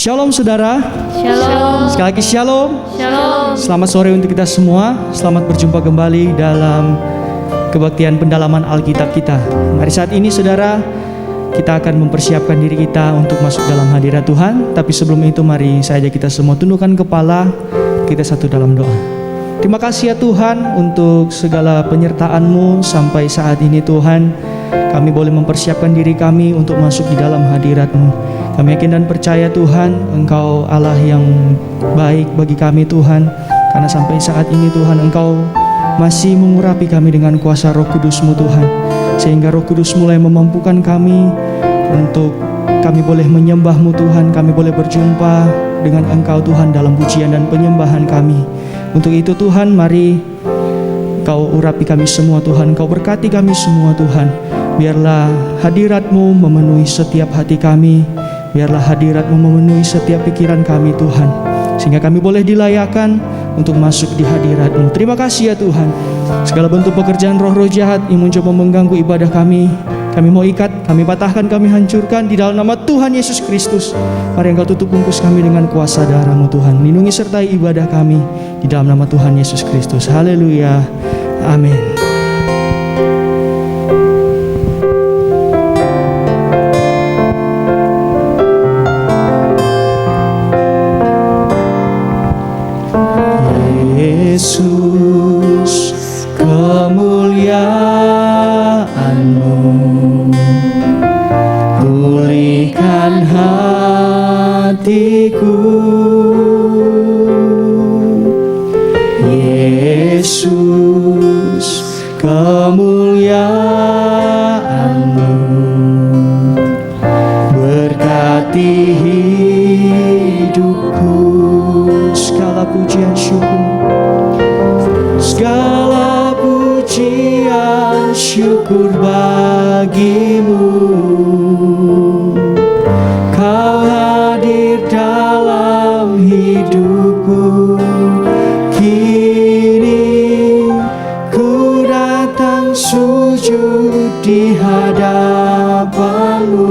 Shalom saudara. Shalom. Sekali lagi shalom. Shalom. Selamat sore untuk kita semua. Selamat berjumpa kembali dalam kebaktian pendalaman Alkitab kita. Mari saat ini saudara, kita akan mempersiapkan diri kita untuk masuk dalam hadirat Tuhan. Tapi sebelum itu mari saja kita semua tundukkan kepala, kita satu dalam doa. Terima kasih ya Tuhan untuk segala penyertaan-Mu sampai saat ini Tuhan. Kami boleh mempersiapkan diri kami untuk masuk di dalam hadirat-Mu. Kami yakin dan percaya Tuhan, Engkau Allah yang baik bagi kami Tuhan. Karena sampai saat ini Tuhan, Engkau masih mengurapi kami dengan kuasa Roh Kudus-Mu Tuhan. Sehingga Roh Kudus mulai memampukan kami untuk kami boleh menyembah-Mu Tuhan. Kami boleh berjumpa dengan Engkau Tuhan dalam pujian dan penyembahan kami. Untuk itu Tuhan, mari Kau urapi kami semua Tuhan. Kau berkati kami semua Tuhan. Biarlah hadirat-Mu memenuhi setiap hati kami. Biarlah hadirat-Mu memenuhi setiap pikiran kami Tuhan. Sehingga kami boleh dilayakkan untuk masuk di hadirat-Mu. Terima kasih ya Tuhan. Segala bentuk pekerjaan roh-roh jahat yang mencoba mengganggu ibadah kami mau ikat, kami patahkan, kami hancurkan di dalam nama Tuhan Yesus Kristus. Mari Engkau tutup bungkus kami dengan kuasa darah-Mu Tuhan. Lindungi sertai ibadah kami di dalam nama Tuhan Yesus Kristus. Haleluya. Amin. Yesus, kemuliaan-Mu pulihkan hatiku. Yesus, kemuliaan-Mu berkati hidupku. Segala pujian syukur, segala pujian syukur bagi-Mu. Kau hadir dalam hidupku. Kini ku datang sujud di hadapan-Mu,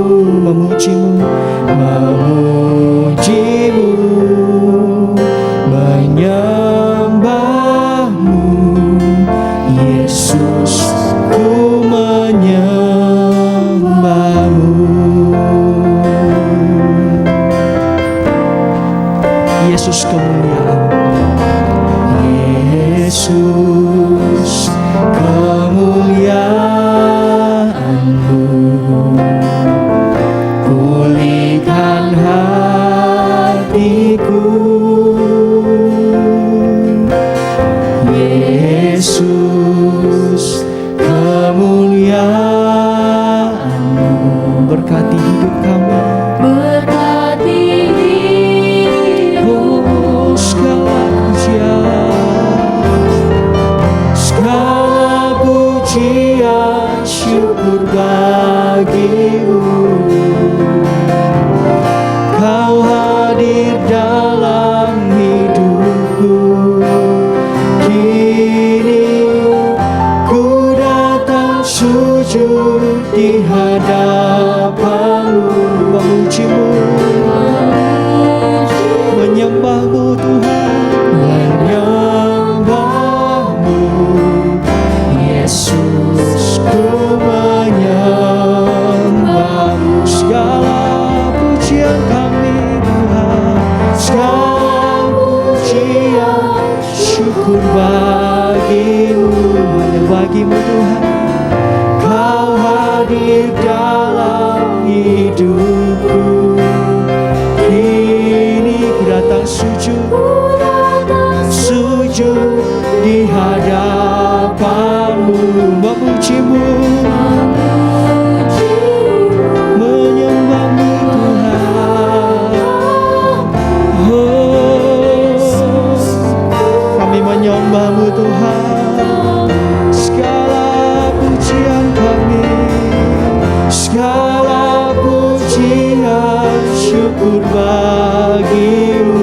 memuji-Mu, memuji-Mu, menyembah-Mu. Yesus, ku menyembah-Mu. Yesus, kemuliaan. Yesus, kemuliaan-Mu pulihkan hatiku. Yesus, kemuliaan-Mu berkati hidup kami. Berkati hidupku. Segala pujian syukur bagi-Mu. Kau hadir dalam hidupku. Kini ku datang sujud di hadapan-Mu, memuji-Mu, menyembah-Mu Tuhan, menyembah-Mu. Yesus, ku menyembah-Mu. Segala pujian kami Tuhan, segala pujian syukur bagi-Mu, hanya bagi-Mu Tuhan. Kau hadir dalam hidupku. Kini ku datang sujud di hadapan-Mu, memuji-Mu, menyembah-Mu Tuhan. Oh, kami menyembah-Mu Tuhan. Segala pujian kami, segala pujian syukur bagi-Mu.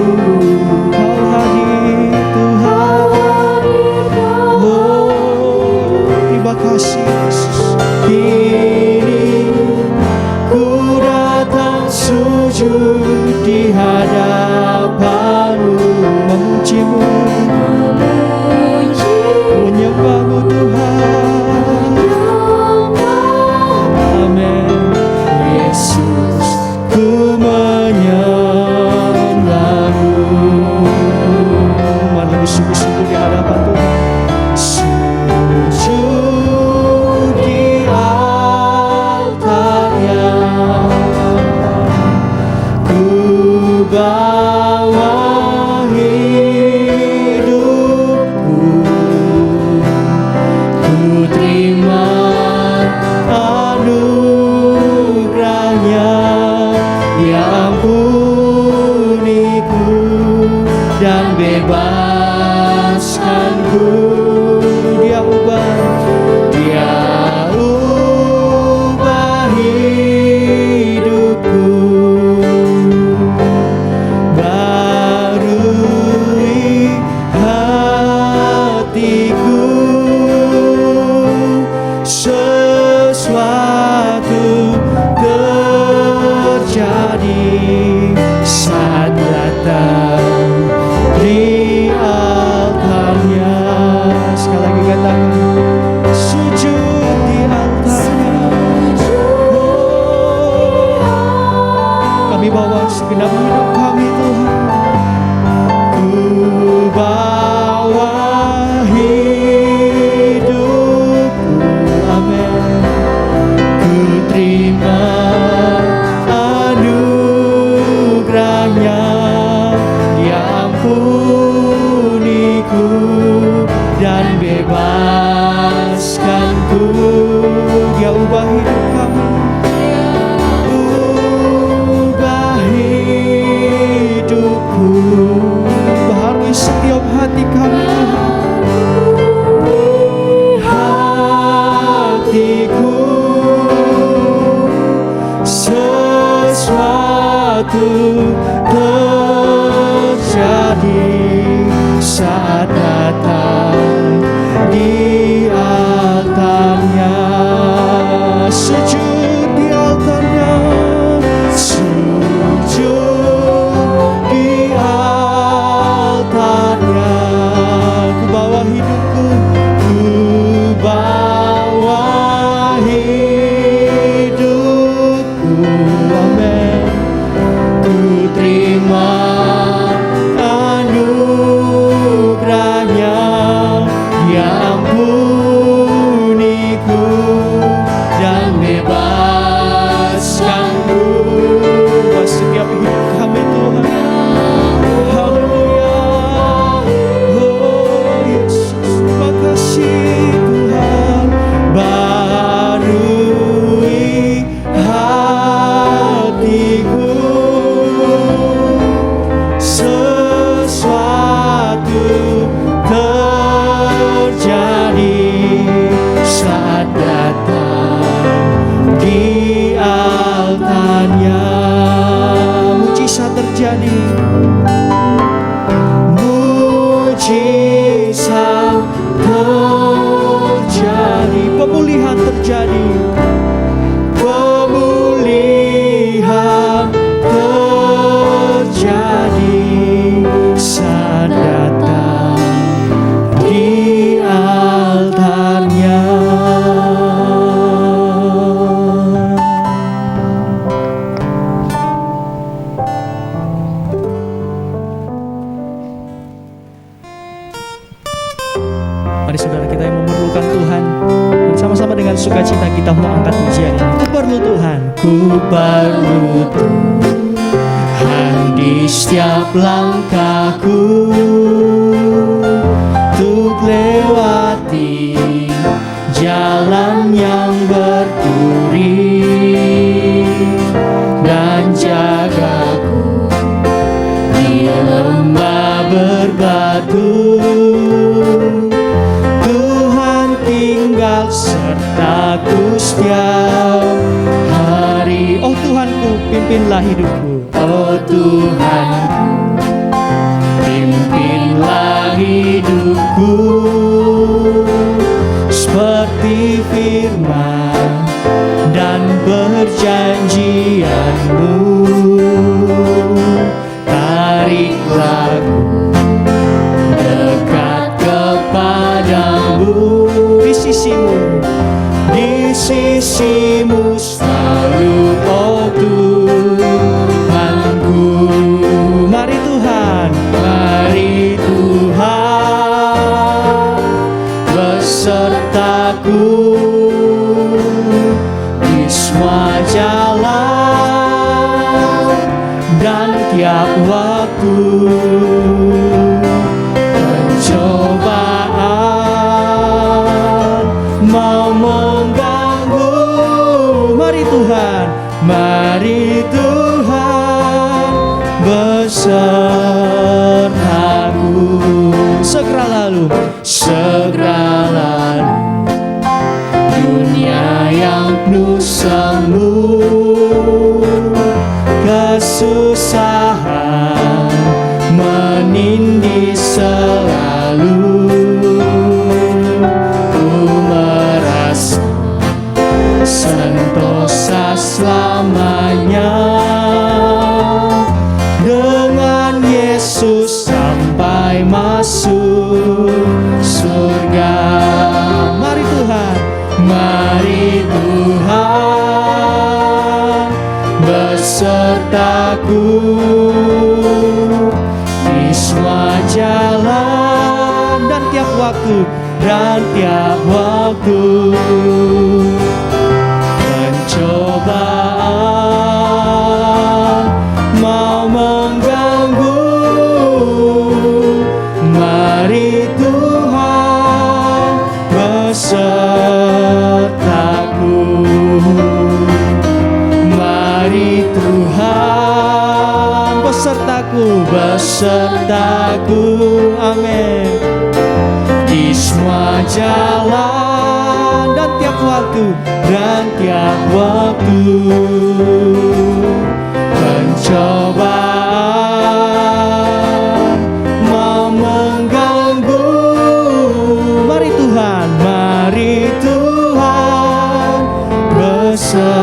Kau hadir Tuhan. Oh, terima kasih Yesus. Kini ku datang sujud di hadapan-Mu, memuji-Mu, menyembah-Mu Tuhan. Amin. Yesus, ku menyembah-Mu. Mari lebih sungguh-sungguh di hadapan Tuhan. Sujud di altar-Nya, ku bawa hidupku, ku terima anugerah-Nya, Dia ampuniku dan bebaskanku. Dia ubah hidupku, barui hatiku. Sesuatu terjadi saat datang di altar-Nya. Sekali lagi katakan, sujud di altar-Nya. Kami bawa segenap hidup kami Tuhan, ku bawa hidupku, amin. Ku terima anugerah-Nya, Dia ampuniku dan bebaskanku. Dia ubah hidup kami, ubah hidupku, baharui setiap hati kami Tuhan. Hatiku, sesuatu terjadi saat datang di altar-Nya. Sujud di altar-Nya, sujud di altar-Nya. Ku bawa hidupku, ku bawa hidupku, amin. Ku terima anugerah-Nya, Dia ampuniku dan bebaskanku. Buat setiap hidup kami Tuhan. Haleluya. Oh Yesus, terima kasih Tuhan. Barui hatiku, sesuatu terjadi saat datang di altar-Nya. Mujizat terjadi, mujizat terjadi, pemulihan terjadi, pemulihan terjadi saat datang di altar-Nya. Mari saudara kita yang memerlukan Tuhan, bersama-sama dengan sukacita kita mau angkat pujian ini. Ku perlu Tuhan, ku perlu Tuhan di setiap langkahku, untuk lewati jalan yang berduri dan jagaku di lembah berbatu. Tuhan tinggal sertaku setiap hari. Oh Tuhanku, pimpinlah hidupku. Oh Tuhanku, pimpinlah hidupku seperti firman dan perjanjian-Mu. sisimu, di sisimu selalu, oh Tuhanku. Mari Tuhan, mari Tuhan besertaku di semua jalan dan tiap waktu. Pencobaan mau mengganggu, mari Tuhan, mari Tuhan besertaku. Segera lalu, segera lalu dunia yang penuh semu, kesusahan menindih selalu. Ku merasa sentosa selamanya dengan Yesus sampai masuk surga. Mari Tuhan, mari Tuhan besertaku di semua jalan dan tiap waktu, dan tiap waktu. Pencobaan mau mengganggu, mari Tuhan besertaku. Mari Tuhan besertaku, besertaku, amin. Di semua jalan dan tiap waktu, dan tiap waktu. Pencobaan mau mengganggu, mari Tuhan, mari Tuhan besertaku.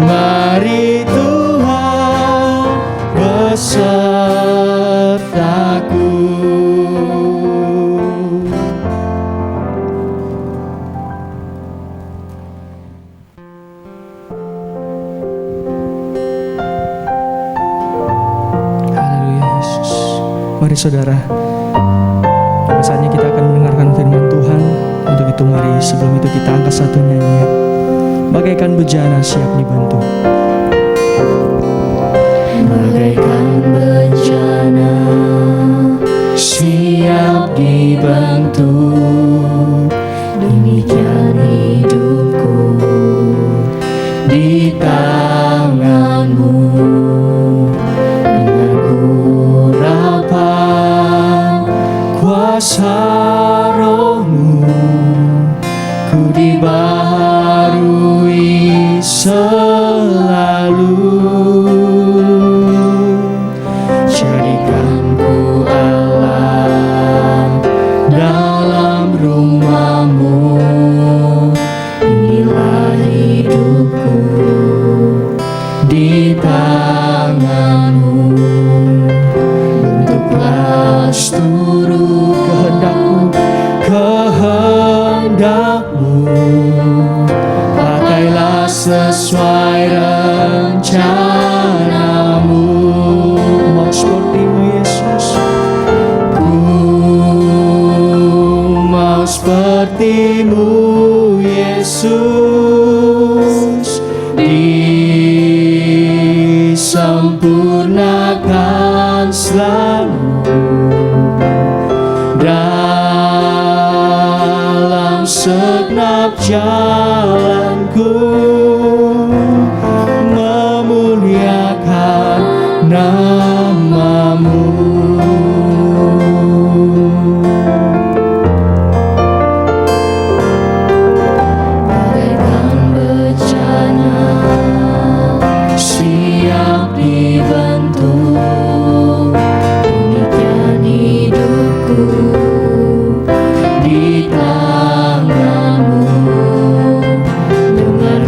Mari Tuhan besertaku. Haleluya Yesus. Mari saudara, saatnya kita akan mendengarkan firman Tuhan. Untuk itu mari sebelum itu kita angkat satu nyanyian, bagaikan bejana siap dibantu. Bagaikan bejana siap dibantu, demikian hidupku di tanganmu. Dengan urapan kuasa rohmu, ku dibaharui selalu. Jadikan ku Allah dalam rumahmu, inilah hidupku di tanganmu. Bentuklah seluruh kehendakmu, pakailah sesuai rencanamu. Mau sepertimu Yesus, ku mau sepertimu Yesus, disempurnakan selalu dalam segenap jalanku, memuliakan namamu. Bagaikan bejana siap dibantu, demikian hidupku di tanganmu. Dengan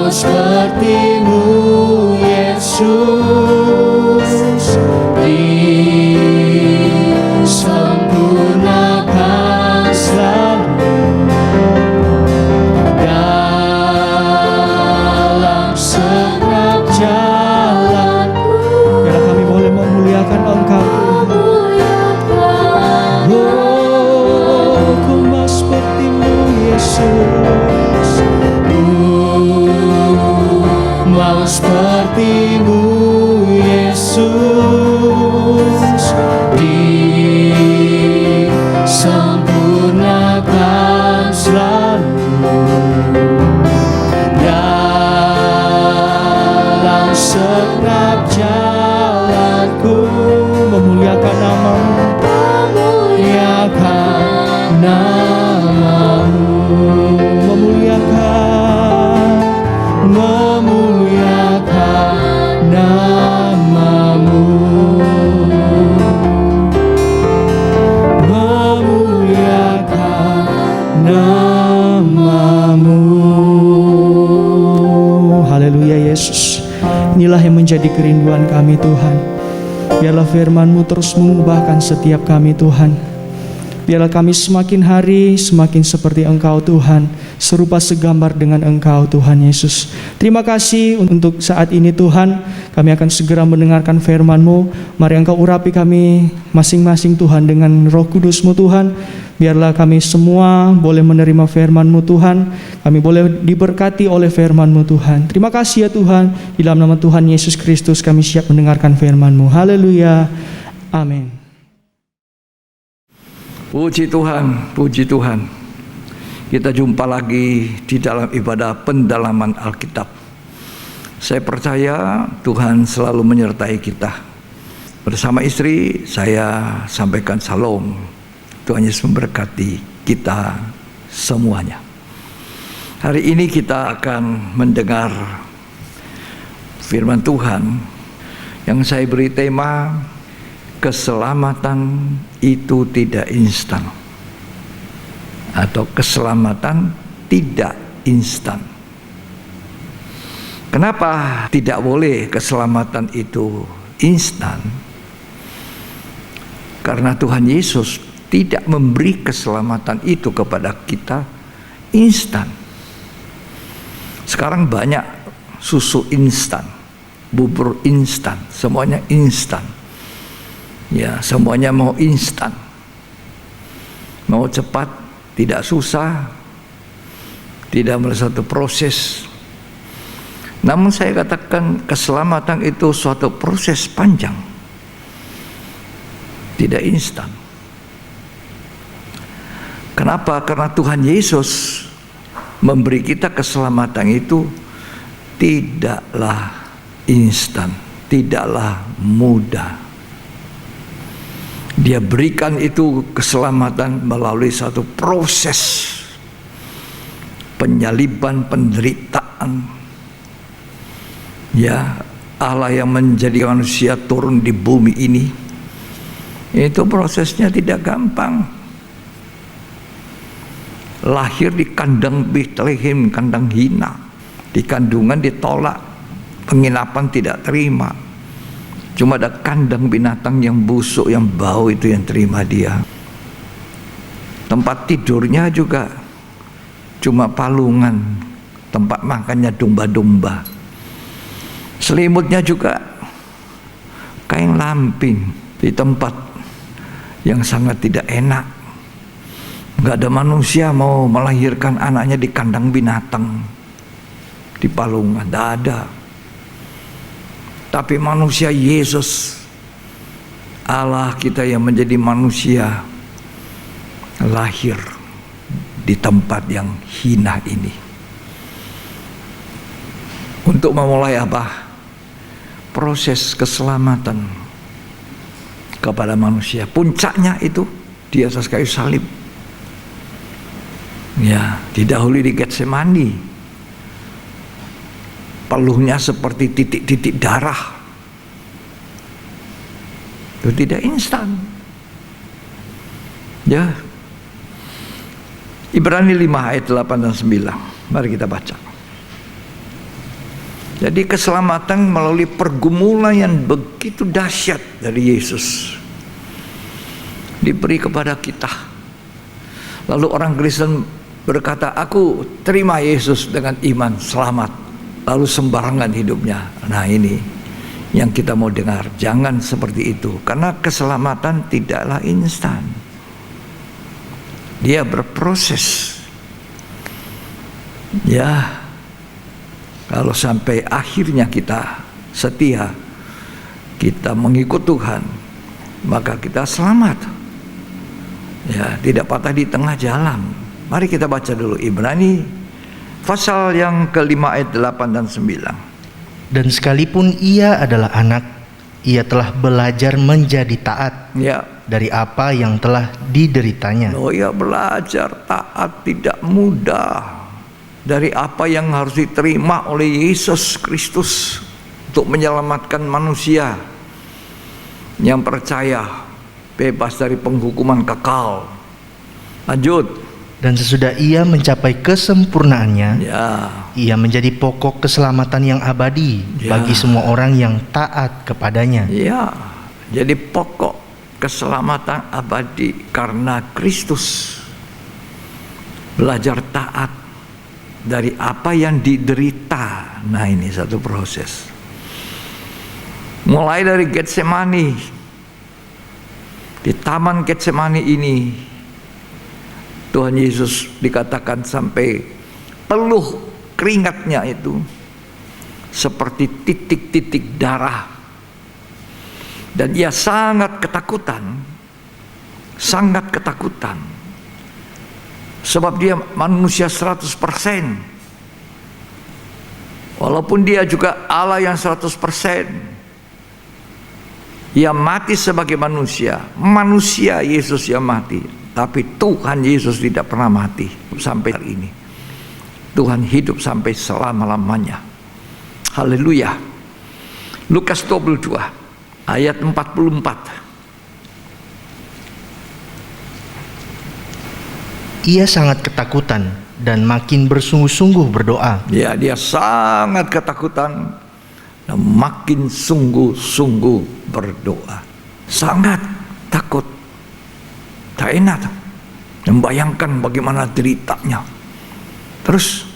seperti-Mu Yesus, disempurnakan selalu dalam segenap jalanku. Biarlah kami boleh memuliakan Engkau Tuhan. Oh, ku mau seperti-Mu Yesus, mau seperti-Mu Yesus, disempurnakan selalu dalam segenap jalanku. Memuliakan nama-Mu, memuliakan nama-Mu, memuliakan nama-Mu, memuliakan nama-Mu. Haleluya Yesus. Inilah yang menjadi kerinduan kami Tuhan. Biarlah firman-Mu terus mengubahkan setiap kami Tuhan. Biarlah kami semakin hari semakin seperti Engkau Tuhan, serupa segambar dengan Engkau Tuhan Yesus. Terima kasih untuk saat ini Tuhan. Kami akan segera mendengarkan firman-Mu. Mari Engkau urapi kami masing-masing Tuhan dengan Roh Kudus-Mu Tuhan. Biarlah kami semua boleh menerima firman-Mu Tuhan. Kami boleh diberkati oleh firman-Mu Tuhan. Terima kasih ya Tuhan. Di dalam nama Tuhan Yesus Kristus kami siap mendengarkan firman-Mu. Haleluya. Amin. Puji Tuhan, puji Tuhan. Kita jumpa lagi di dalam ibadah pendalaman Alkitab. Saya percaya Tuhan selalu menyertai kita. Bersama istri saya sampaikan salam. Tuhan Yesus memberkati kita semuanya. Hari ini kita akan mendengar firman Tuhan yang saya beri tema keselamatan itu tidak instan, atau keselamatan tidak instan. Kenapa tidak boleh keselamatan itu instan? Karena Tuhan Yesus tidak memberi keselamatan itu kepada kita instan. Sekarang banyak susu instan, bubur instan, semuanya instan. Ya, semuanya mau instan, mau cepat, tidak susah, tidak melalui satu proses. Namun saya katakan keselamatan itu suatu proses panjang, tidak instan. Kenapa? Karena Tuhan Yesus memberi kita keselamatan itu tidaklah instan, tidaklah mudah. Dia berikan itu keselamatan melalui satu proses penyaliban, penderitaan. Ya, Allah yang menjadi manusia turun di bumi ini, itu prosesnya tidak gampang. Lahir di kandang Betlehem, kandang hina, di kandungan ditolak, penginapan tidak terima. Cuma ada kandang binatang yang busuk, yang bau, itu yang terima dia. Tempat tidurnya juga cuma palungan, tempat makannya domba-domba. Selimutnya juga kain lampin, di tempat yang sangat tidak enak. Gak ada manusia mau melahirkan anaknya di kandang binatang, di palungan, tidak ada. Tapi manusia Yesus, Allah kita yang menjadi manusia, lahir di tempat yang hina ini. Untuk memulai apa? Proses keselamatan kepada manusia. Puncaknya itu di atas kayu salib. Ya, didahului di Getsemani. Peluhnya seperti titik-titik darah. Itu tidak instan. Ya. Ibrani 5 ayat 8 dan 9. Mari kita baca. Jadi keselamatan melalui pergumulan yang begitu dahsyat dari Yesus diberi kepada kita. Lalu orang Kristen berkata, aku terima Yesus dengan iman, selamat, lalu sembarangan hidupnya. Nah, ini yang kita mau dengar. Jangan seperti itu, karena keselamatan tidaklah instan, dia berproses. Ya, kalau sampai akhirnya kita setia, kita mengikut Tuhan, maka kita selamat. Ya, tidak patah di tengah jalan. Mari kita baca dulu Ibrani pasal yang kelima ayat 8 dan 9. Dan sekalipun ia adalah anak, ia telah belajar menjadi taat Ya, dari apa yang telah dideritanya. oh ya, belajar taat tidak mudah dari apa yang harus diterima oleh Yesus Kristus untuk menyelamatkan manusia yang percaya bebas dari penghukuman kekal. Lanjut. Dan sesudah ia mencapai kesempurnaannya, Ya, ia menjadi pokok keselamatan yang abadi Ya. bagi semua orang yang taat kepadanya. ya. Jadi pokok keselamatan abadi karena Kristus. Belajar taat dari apa yang diderita. Nah, ini satu proses. Mulai dari Getsemani. Di taman Getsemani ini Tuhan Yesus dikatakan sampai peluh keringatnya itu seperti titik-titik darah. Dan ia sangat ketakutan. Sangat ketakutan. Sebab dia manusia 100%. Walaupun dia juga Allah yang 100%. Ia mati sebagai manusia. Manusia Yesus yang mati. Tapi Tuhan Yesus tidak pernah mati sampai hari ini. Tuhan hidup sampai selama-lamanya. Haleluya. Lukas 22 ayat 44. Ia sangat ketakutan dan makin bersungguh-sungguh berdoa. Ya, dia sangat ketakutan dan makin sungguh-sungguh berdoa. Sangat takut. Tak enak membayangkan bagaimana deritanya. Terus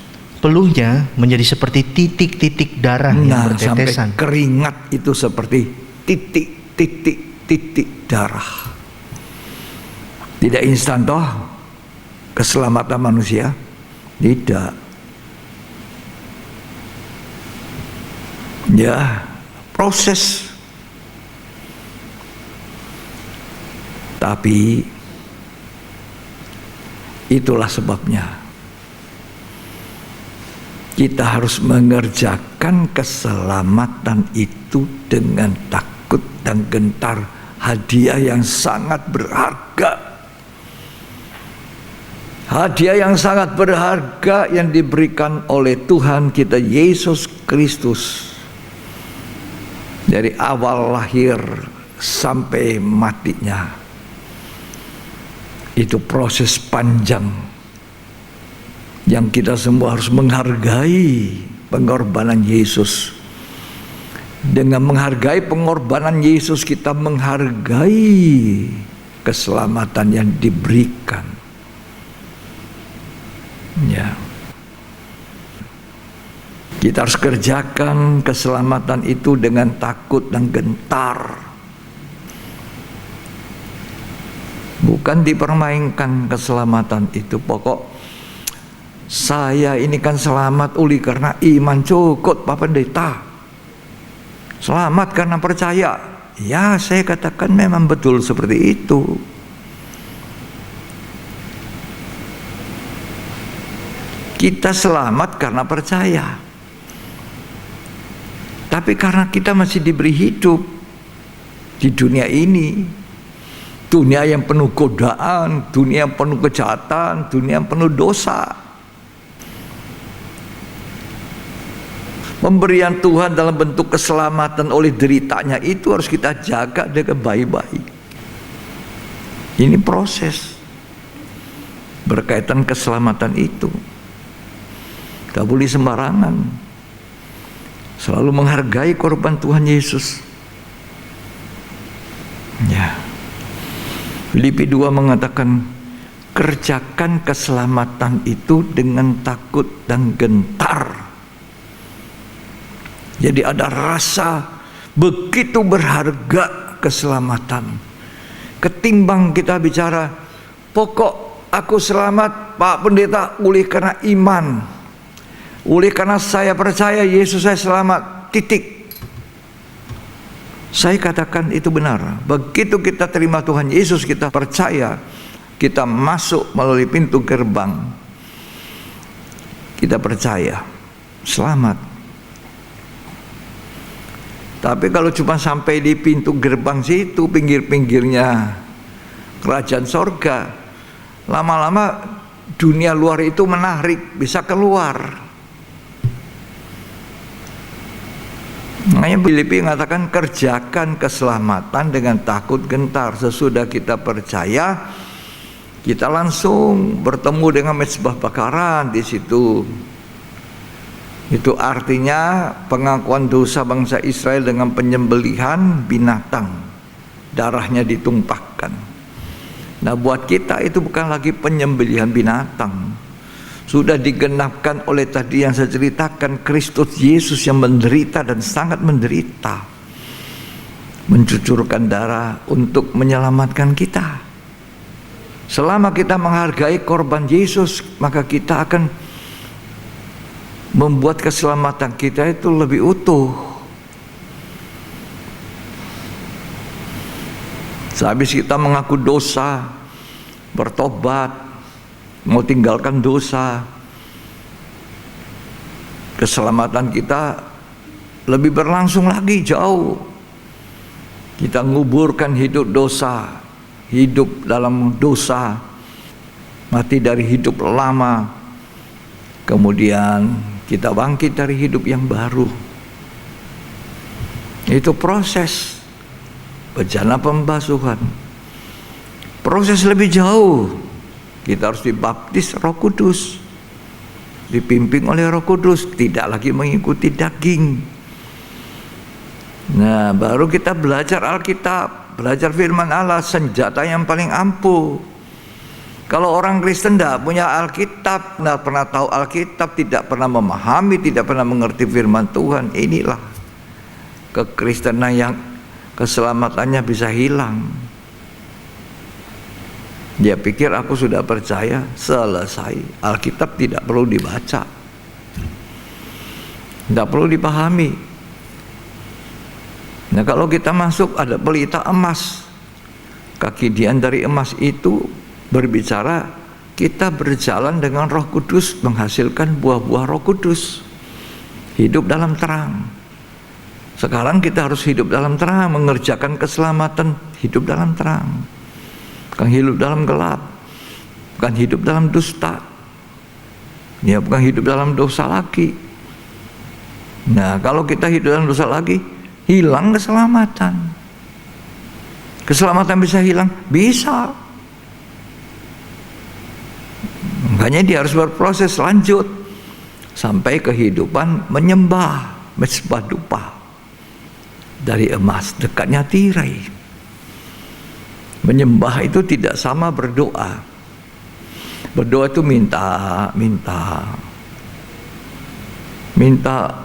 Peluhnya menjadi seperti titik-titik darah yang bertetesan. sampai keringat itu seperti titik-titik darah. Tidak instan toh keselamatan manusia? Tidak. Ya, proses. Tapi itulah sebabnya kita harus mengerjakan keselamatan itu dengan takut dan gentar. Hadiah yang sangat berharga. Hadiah yang sangat berharga yang diberikan oleh Tuhan kita Yesus Kristus. Dari awal lahir sampai matinya. Itu proses panjang yang kita semua harus menghargai pengorbanan Yesus. Dengan menghargai pengorbanan Yesus, kita menghargai keselamatan yang diberikan. Ya. Kita harus kerjakan keselamatan itu dengan takut dan gentar. Bukan dipermainkan keselamatan itu. Pokok saya ini kan selamat oleh karena iman. Cukup Pak Pendeta. Selamat karena percaya. Ya, saya katakan memang betul seperti itu. Kita selamat karena percaya. Tapi karena kita masih diberi hidup di dunia ini, dunia yang penuh godaan, dunia yang penuh kejahatan, dunia yang penuh dosa. Pemberian Tuhan dalam bentuk keselamatan oleh deritanya itu harus kita jaga dengan baik-baik. Ini proses berkaitan keselamatan itu. Gak boleh sembarangan. selalu menghargai korban Tuhan Yesus. Ya. Filipi 2 mengatakan, kerjakan keselamatan itu dengan takut dan gentar. Jadi ada rasa begitu berharga keselamatan. Ketimbang kita bicara, pokok aku selamat Pak Pendeta oleh karena iman, oleh karena saya percaya Yesus saya selamat, titik. Saya katakan itu benar. Begitu kita terima Tuhan Yesus, kita percaya, kita masuk melalui pintu gerbang, kita percaya selamat. Tapi kalau cuma sampai di pintu gerbang situ, pinggir-pinggirnya kerajaan sorga, lama-lama dunia luar itu menarik, bisa keluar. Makanya Filipi mengatakan, kerjakan keselamatan dengan takut gentar. Sesudah kita percaya, kita langsung bertemu dengan mezbah bakaran di situ. Itu artinya pengakuan dosa bangsa Israel dengan penyembelihan binatang, darahnya ditumpahkan. Nah, buat kita itu bukan lagi penyembelihan binatang. Sudah digenapkan oleh tadi yang saya ceritakan, Kristus Yesus yang menderita dan sangat menderita, mencucurkan darah untuk menyelamatkan kita. Selama kita menghargai korban Yesus, maka kita akan membuat keselamatan kita itu lebih utuh. Sehabis kita mengaku dosa, bertobat, mau tinggalkan dosa, keselamatan kita lebih berlangsung lagi jauh. Kita nguburkan hidup dosa, hidup dalam dosa, mati dari hidup lama, kemudian kita bangkit dari hidup yang baru. Itu proses bejana pembasuhan, proses lebih jauh. Kita harus dibaptis Roh Kudus, dipimpin oleh Roh Kudus, tidak lagi mengikuti daging. Nah, baru kita belajar Alkitab, belajar firman Allah, senjata yang paling ampuh. Kalau orang Kristen tidak punya Alkitab, tidak pernah tahu Alkitab, tidak pernah memahami, tidak pernah mengerti firman Tuhan, inilah kekristenan yang keselamatannya bisa hilang. Dia pikir aku sudah percaya, selesai. Alkitab tidak perlu dibaca, tidak perlu dipahami. Nah, kalau kita masuk ada pelita emas, kaki dian dari emas itu berbicara kita berjalan dengan Roh Kudus, menghasilkan buah-buah Roh Kudus, hidup dalam terang. Sekarang kita harus hidup dalam terang, mengerjakan keselamatan, hidup dalam terang. Bukan hidup dalam gelap, bukan hidup dalam dusta, ya, bukan hidup dalam dosa lagi. Nah, kalau kita hidup dalam dosa lagi, hilang keselamatan. Keselamatan bisa hilang? Bisa. Makanya dia harus berproses lanjut sampai kehidupan menyembah mezbah dupa dari emas, dekatnya tirai. Menyembah itu tidak sama berdoa. Berdoa itu minta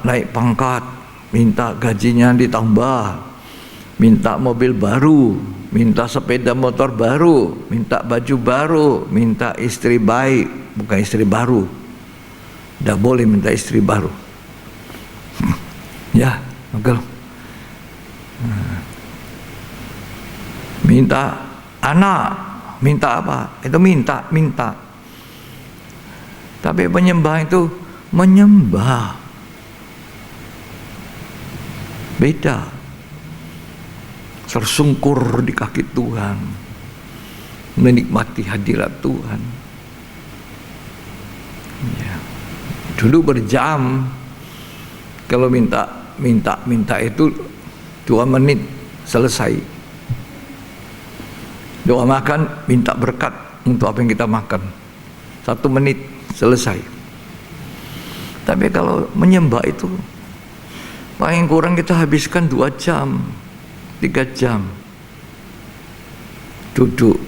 naik pangkat, minta gajinya ditambah, minta mobil baru, minta sepeda motor baru, minta baju baru, minta istri baik, bukan istri baru. Tidak boleh minta istri baru. Ya, oke. Minta anak, minta apa? Itu minta. Tapi penyembah itu menyembah. Beda. Tersungkur di kaki Tuhan, menikmati hadirat Tuhan. Ya. Dulu berjam, kalau minta itu 2 menit selesai. Doa makan, minta berkat untuk apa yang kita makan, 1 menit selesai. Tapi kalau menyembah itu Paling kurang kita habiskan 2 jam, 3 jam duduk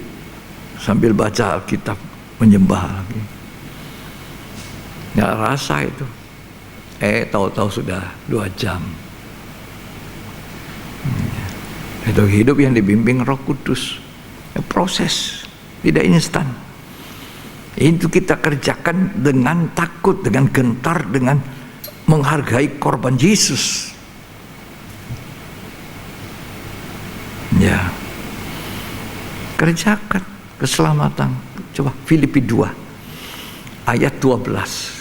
sambil baca Alkitab, menyembah lagi. Nggak rasa itu. Tahu-tahu sudah 2 jam. Itu hidup yang dibimbing Roh Kudus. Proses, tidak instan. Itu kita kerjakan dengan takut, dengan gentar, dengan menghargai korban Yesus. Ya, kerjakan keselamatan. Coba Filipi 2 ayat 12.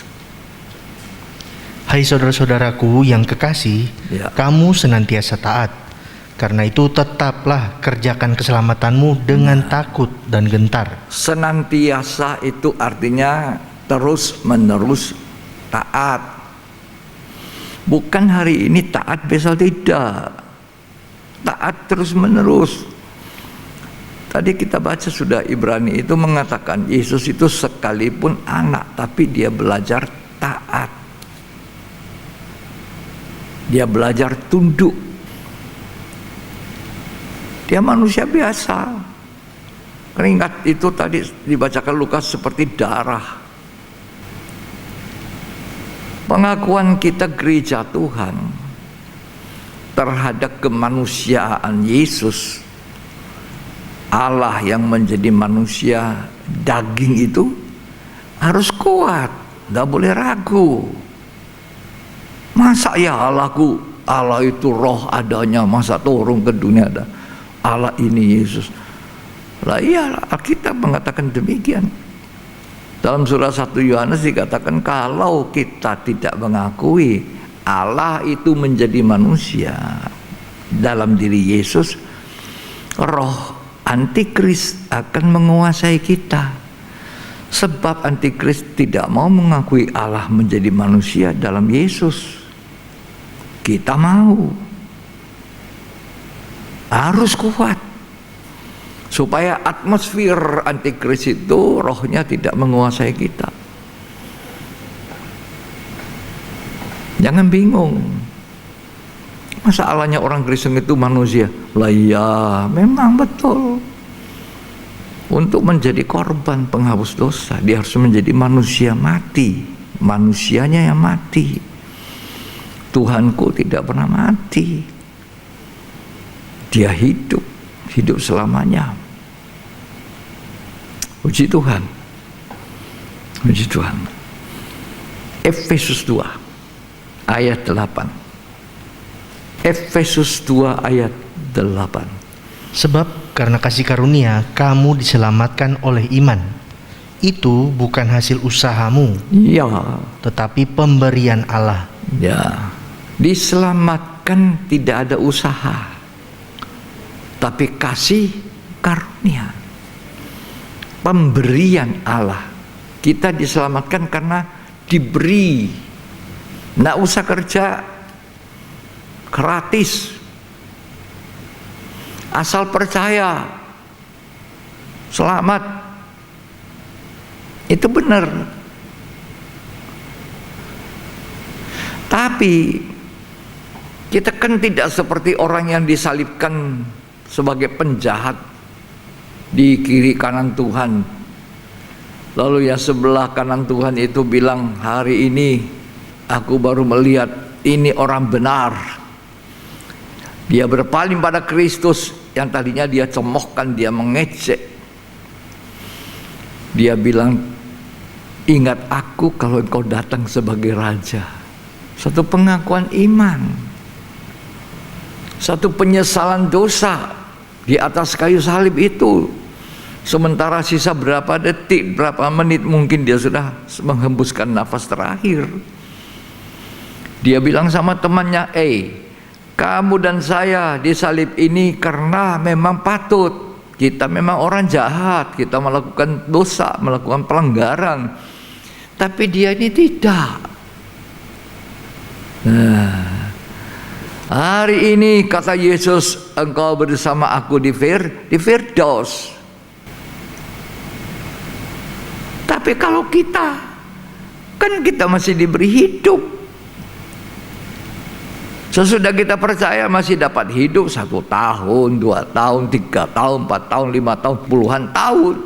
Hai saudara-saudaraku yang kekasih, Ya. kamu senantiasa taat. Karena itu tetaplah kerjakan keselamatanmu dengan takut dan gentar. Senantiasa itu artinya terus-menerus taat. Bukan hari ini taat, besok tidak. Taat terus-menerus. Tadi kita baca sudah, Ibrani itu mengatakan Yesus itu sekalipun anak, tapi dia belajar taat. Dia belajar tunduk. Dia manusia biasa. Keringat itu tadi dibacakan Lukas seperti darah. Pengakuan kita gereja Tuhan terhadap kemanusiaan Yesus, Allah yang menjadi manusia daging itu harus kuat, tidak boleh ragu. Masa ya Allah itu roh adanya, masa turun ke dunia ada Allah ini Yesus. Lah iya, Alkitab mengatakan demikian. Dalam surah 1 Yohanes dikatakan kalau kita tidak mengakui Allah itu menjadi manusia dalam diri Yesus, roh antikris akan menguasai kita. Sebab antikris tidak mau mengakui Allah menjadi manusia dalam Yesus. Kita mau. Harus kuat supaya atmosfer antikris itu rohnya tidak menguasai kita. Jangan bingung, masalahnya orang Kristen itu manusia. Lah ya, memang betul. Untuk menjadi korban penghapus dosa, dia harus menjadi manusia mati. Manusianya yang mati. Tuhanku tidak pernah mati. Dia hidup selamanya. Puji Tuhan. Puji Tuhan. Efesus 2 ayat 8. Efesus 2 ayat 8. Sebab karena kasih karunia kamu diselamatkan oleh iman. Itu bukan hasil usahamu, Ya, tetapi pemberian Allah. ya. Diselamatkan tidak ada usaha, tapi kasih karunia, pemberian Allah. Kita diselamatkan karena diberi, nggak usah kerja, gratis, asal percaya, selamat. Itu benar. Tapi kita kan tidak seperti orang yang disalibkan sebagai penjahat di kiri kanan Tuhan. Lalu yang sebelah kanan Tuhan itu bilang, hari ini aku baru melihat ini orang benar. Dia berpaling pada Kristus yang tadinya dia cemohkan, dia mengejek. Dia bilang, ingat aku kalau engkau datang sebagai raja. Satu pengakuan iman, satu penyesalan dosa di atas kayu salib itu. Sementara sisa berapa detik, berapa menit mungkin dia sudah menghembuskan nafas terakhir. Dia bilang sama temannya, kamu dan saya disalib ini karena memang patut. Kita memang orang jahat, kita melakukan dosa, melakukan pelanggaran. Tapi dia ini tidak. Nah, hari ini kata Yesus, engkau bersama aku di Firdaus. Tapi kalau kita, kan kita masih diberi hidup. Sesudah kita percaya masih dapat hidup 1 tahun, 2 tahun, 3 tahun, 4 tahun, 5 tahun, puluhan tahun.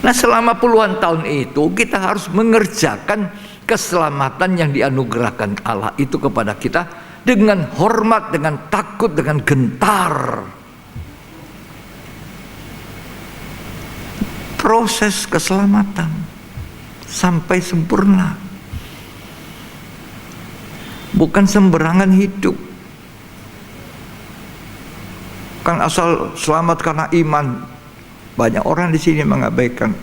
Nah, selama puluhan tahun itu kita harus mengerjakan keselamatan yang dianugerahkan Allah itu kepada kita dengan hormat, dengan takut, dengan gentar. Proses keselamatan sampai sempurna. Bukan sembarangan hidup. Kan asal selamat karena iman. Banyak orang di sini mengabaikan.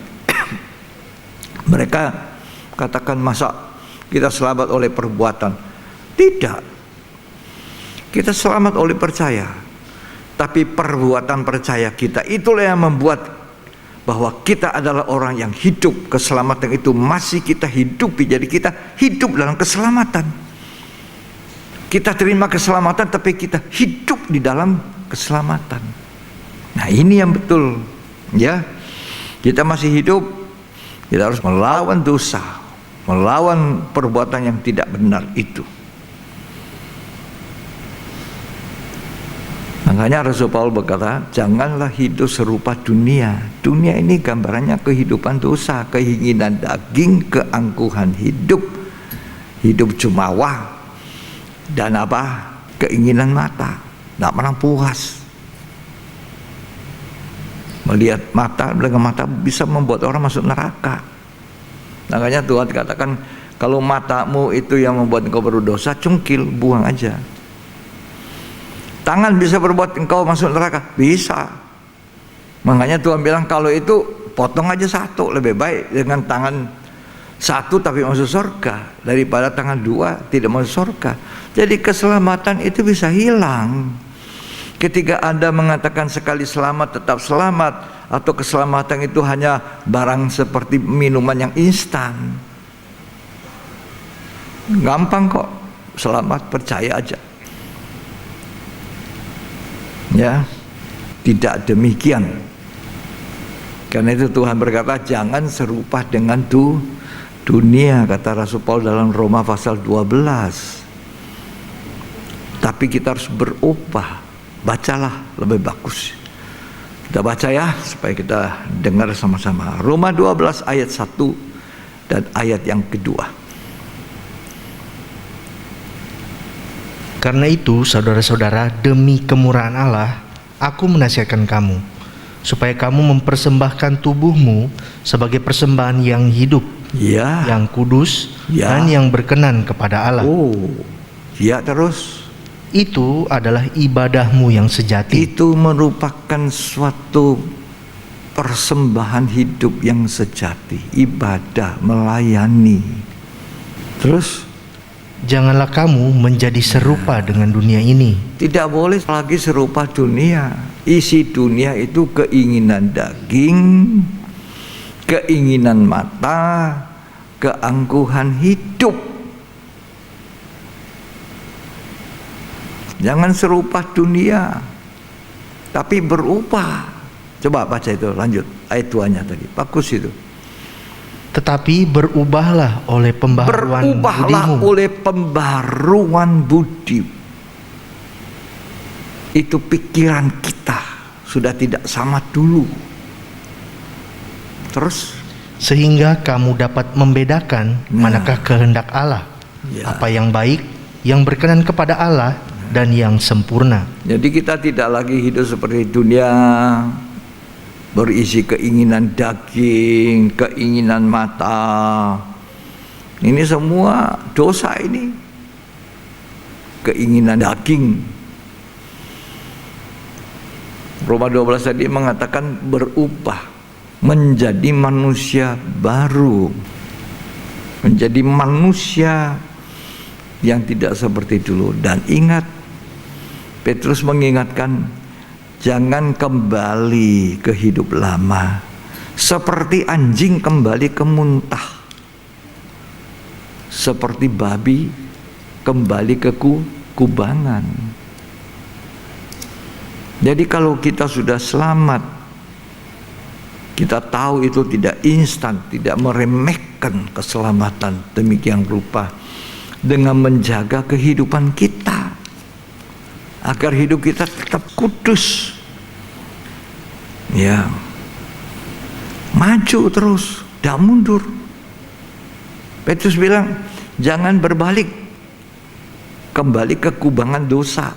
Mereka katakan, masa kita selamat oleh perbuatan? Tidak. Kita selamat oleh percaya. Tapi perbuatan percaya kita itulah yang membuat bahwa kita adalah orang yang hidup. Keselamatan itu masih kita hidupi. Jadi kita hidup dalam keselamatan. Kita terima keselamatan tapi kita hidup di dalam keselamatan. Nah, ini yang betul. Ya, kita masih hidup, kita harus melawan dosa, melawan perbuatan yang tidak benar itu. Makanya Rasul Paulus berkata, janganlah hidup serupa dunia. Dunia ini gambarannya kehidupan dosa, keinginan daging, keangkuhan hidup, hidup jumawa, dan keinginan mata, tidak pernah puas. Melihat mata, dengan mata bisa membuat orang masuk neraka. Makanya Tuhan katakan, kalau matamu itu yang membuat engkau berdosa, cungkil, buang aja. Tangan bisa berbuat engkau masuk neraka, bisa. Makanya Tuhan bilang, kalau itu potong aja 1, lebih baik dengan tangan 1 tapi masuk surga daripada tangan 2 tidak masuk surga. Jadi keselamatan itu bisa hilang ketika Anda mengatakan sekali selamat tetap selamat, atau keselamatan itu hanya barang seperti minuman yang instan. Gampang kok selamat, percaya aja. Ya, tidak demikian. Karena itu Tuhan berkata, jangan serupa dengan dunia, kata Rasul Paulus dalam Roma pasal 12. Tapi kita harus berubah. Bacalah, lebih bagus. Kita baca ya, supaya kita dengar sama-sama. Roma 12 ayat 1 dan ayat yang kedua. Karena itu, saudara-saudara, demi kemurahan Allah, aku menasihatkan kamu, supaya kamu mempersembahkan tubuhmu sebagai persembahan yang hidup, Ya. yang kudus, Ya. dan yang berkenan kepada Allah. Oh, ya terus. Itu adalah ibadahmu yang sejati. Itu merupakan suatu persembahan hidup yang sejati, ibadah, melayani. Terus, Janganlah kamu menjadi serupa dengan dunia ini. tidak boleh lagi serupa dunia. Isi dunia itu keinginan daging, keinginan mata, keangkuhan hidup. Jangan serupa dunia, tapi berubah. Coba baca itu, lanjut ayat 2-nya tadi, bagus itu. Tetapi berubahlah oleh pembaharuan Berubahlah budimu. oleh pembaharuan budi. Itu pikiran kita sudah tidak sama dulu. Terus, Sehingga kamu dapat membedakan manakah kehendak Allah, Ya. apa yang baik, yang berkenan kepada Allah, dan yang sempurna. jadi kita tidak lagi hidup seperti dunia, berisi keinginan daging, keinginan mata. Ini semua dosa ini. Keinginan daging. Roma 12 tadi mengatakan berubah menjadi manusia baru. Menjadi manusia yang tidak seperti dulu. Dan ingat, Petrus mengingatkan, jangan kembali ke hidup lama seperti anjing kembali ke muntah, seperti babi kembali ke kubangan. Jadi kalau kita sudah selamat, kita tahu itu tidak instan, tidak meremehkan keselamatan demikian rupa. dengan menjaga kehidupan kita agar hidup kita tetap kudus. Ya, maju terus, tidak mundur. Petrus bilang, jangan berbalik kembali ke kubangan dosa.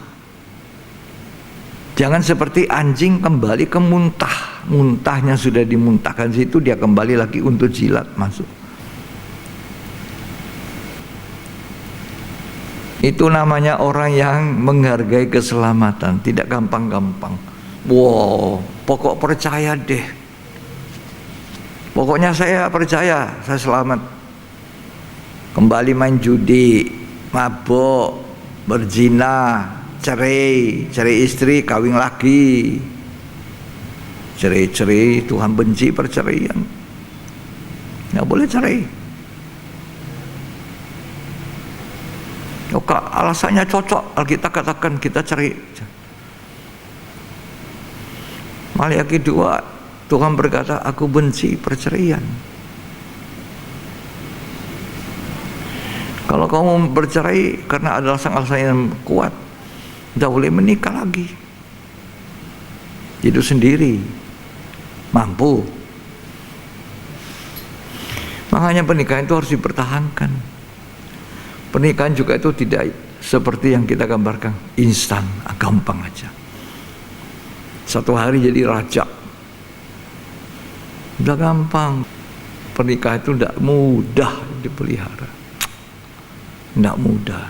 Jangan seperti anjing kembali ke muntah. Muntahnya sudah dimuntahkan situ, dia kembali lagi untuk jilat masuk. Itu namanya orang yang menghargai keselamatan, tidak gampang-gampang. Wow, pokok percaya deh. Pokoknya saya percaya, saya selamat. Kembali main judi, mabuk, berzina, cerai istri, kawin lagi. Cerai, Tuhan benci perceraian. Nggak boleh cerai. Oke, alasannya cocok, Alkitab katakan kita cerai. Maliaki 2, Tuhan berkata, aku benci perceraian. Kalau kamu bercerai karena ada alasan-alasan yang kuat, tidak boleh menikah lagi. Hidup sendiri, mampu. Makanya pernikahan itu harus dipertahankan. Pernikahan juga itu tidak seperti yang kita gambarkan, instan, gampang aja. Satu hari jadi raja, udah gampang. Pernikahan itu tidak mudah dipelihara, tidak mudah.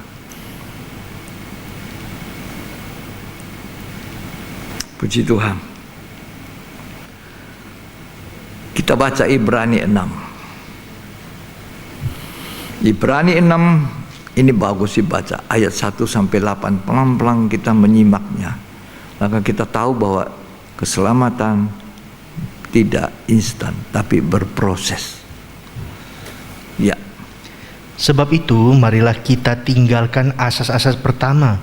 Puji Tuhan. Kita baca Ibrani 6. Ibrani 6 ini bagus dibaca, ayat 1 sampai 8. Pelan-pelan kita menyimaknya, maka kita tahu bahwa keselamatan tidak instan tapi berproses. Ya. Sebab itu marilah kita tinggalkan asas-asas pertama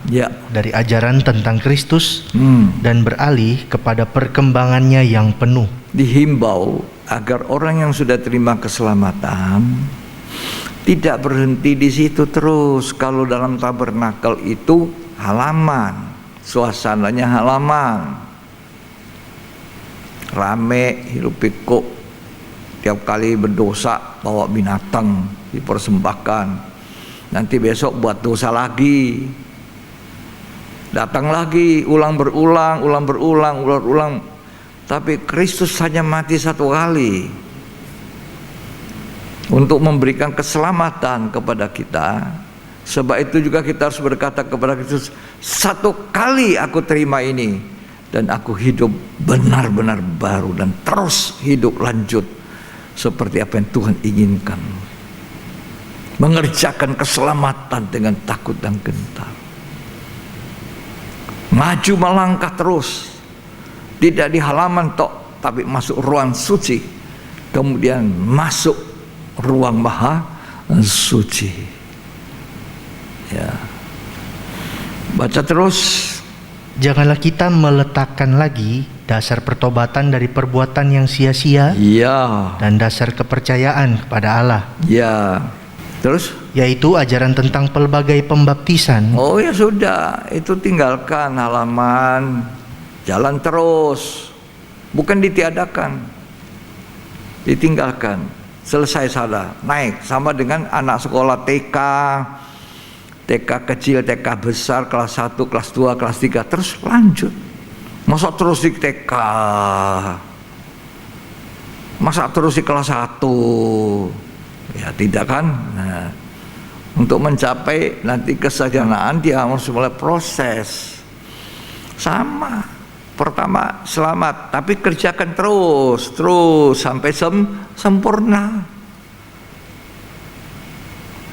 dari ajaran tentang Kristus dan beralih kepada perkembangannya yang penuh. Dihimbau agar orang yang sudah terima keselamatan tidak berhenti di situ terus. Kalau dalam tabernakel itu halaman, suasananya halaman, rame, hirup pikuk, tiap kali berdosa bawa binatang dipersembahkan, nanti besok buat dosa lagi, datang lagi, ulang berulang. Tapi Kristus hanya mati satu kali untuk memberikan keselamatan kepada kita. Sebab itu juga kita harus berkata kepada Kristus, satu kali aku terima ini dan aku hidup benar-benar baru dan terus hidup lanjut seperti apa yang Tuhan inginkan. Mengerjakan keselamatan dengan takut dan gentar. Maju melangkah terus. Tidak di halaman tok, tapi masuk ruang suci. Kemudian masuk ruang maha suci. Ya. Baca terus. Janganlah kita meletakkan lagi dasar pertobatan dari perbuatan yang sia-sia, dan dasar kepercayaan kepada Allah. Ya. Terus? Yaitu ajaran tentang pelbagai pembaptisan. Oh ya sudah, itu tinggalkan halaman, jalan terus, bukan ditiadakan, ditinggalkan. Selesai salah, naik sama dengan anak sekolah TK kecil, TK besar, kelas 1, kelas 2, kelas 3, terus lanjut. Masa terus di TK, masa terus di kelas 1? Ya tidak kan. Nah, untuk mencapai nanti kesejahteraan dia harus mulai proses. Sama, pertama selamat, tapi kerjakan terus sampai sempurna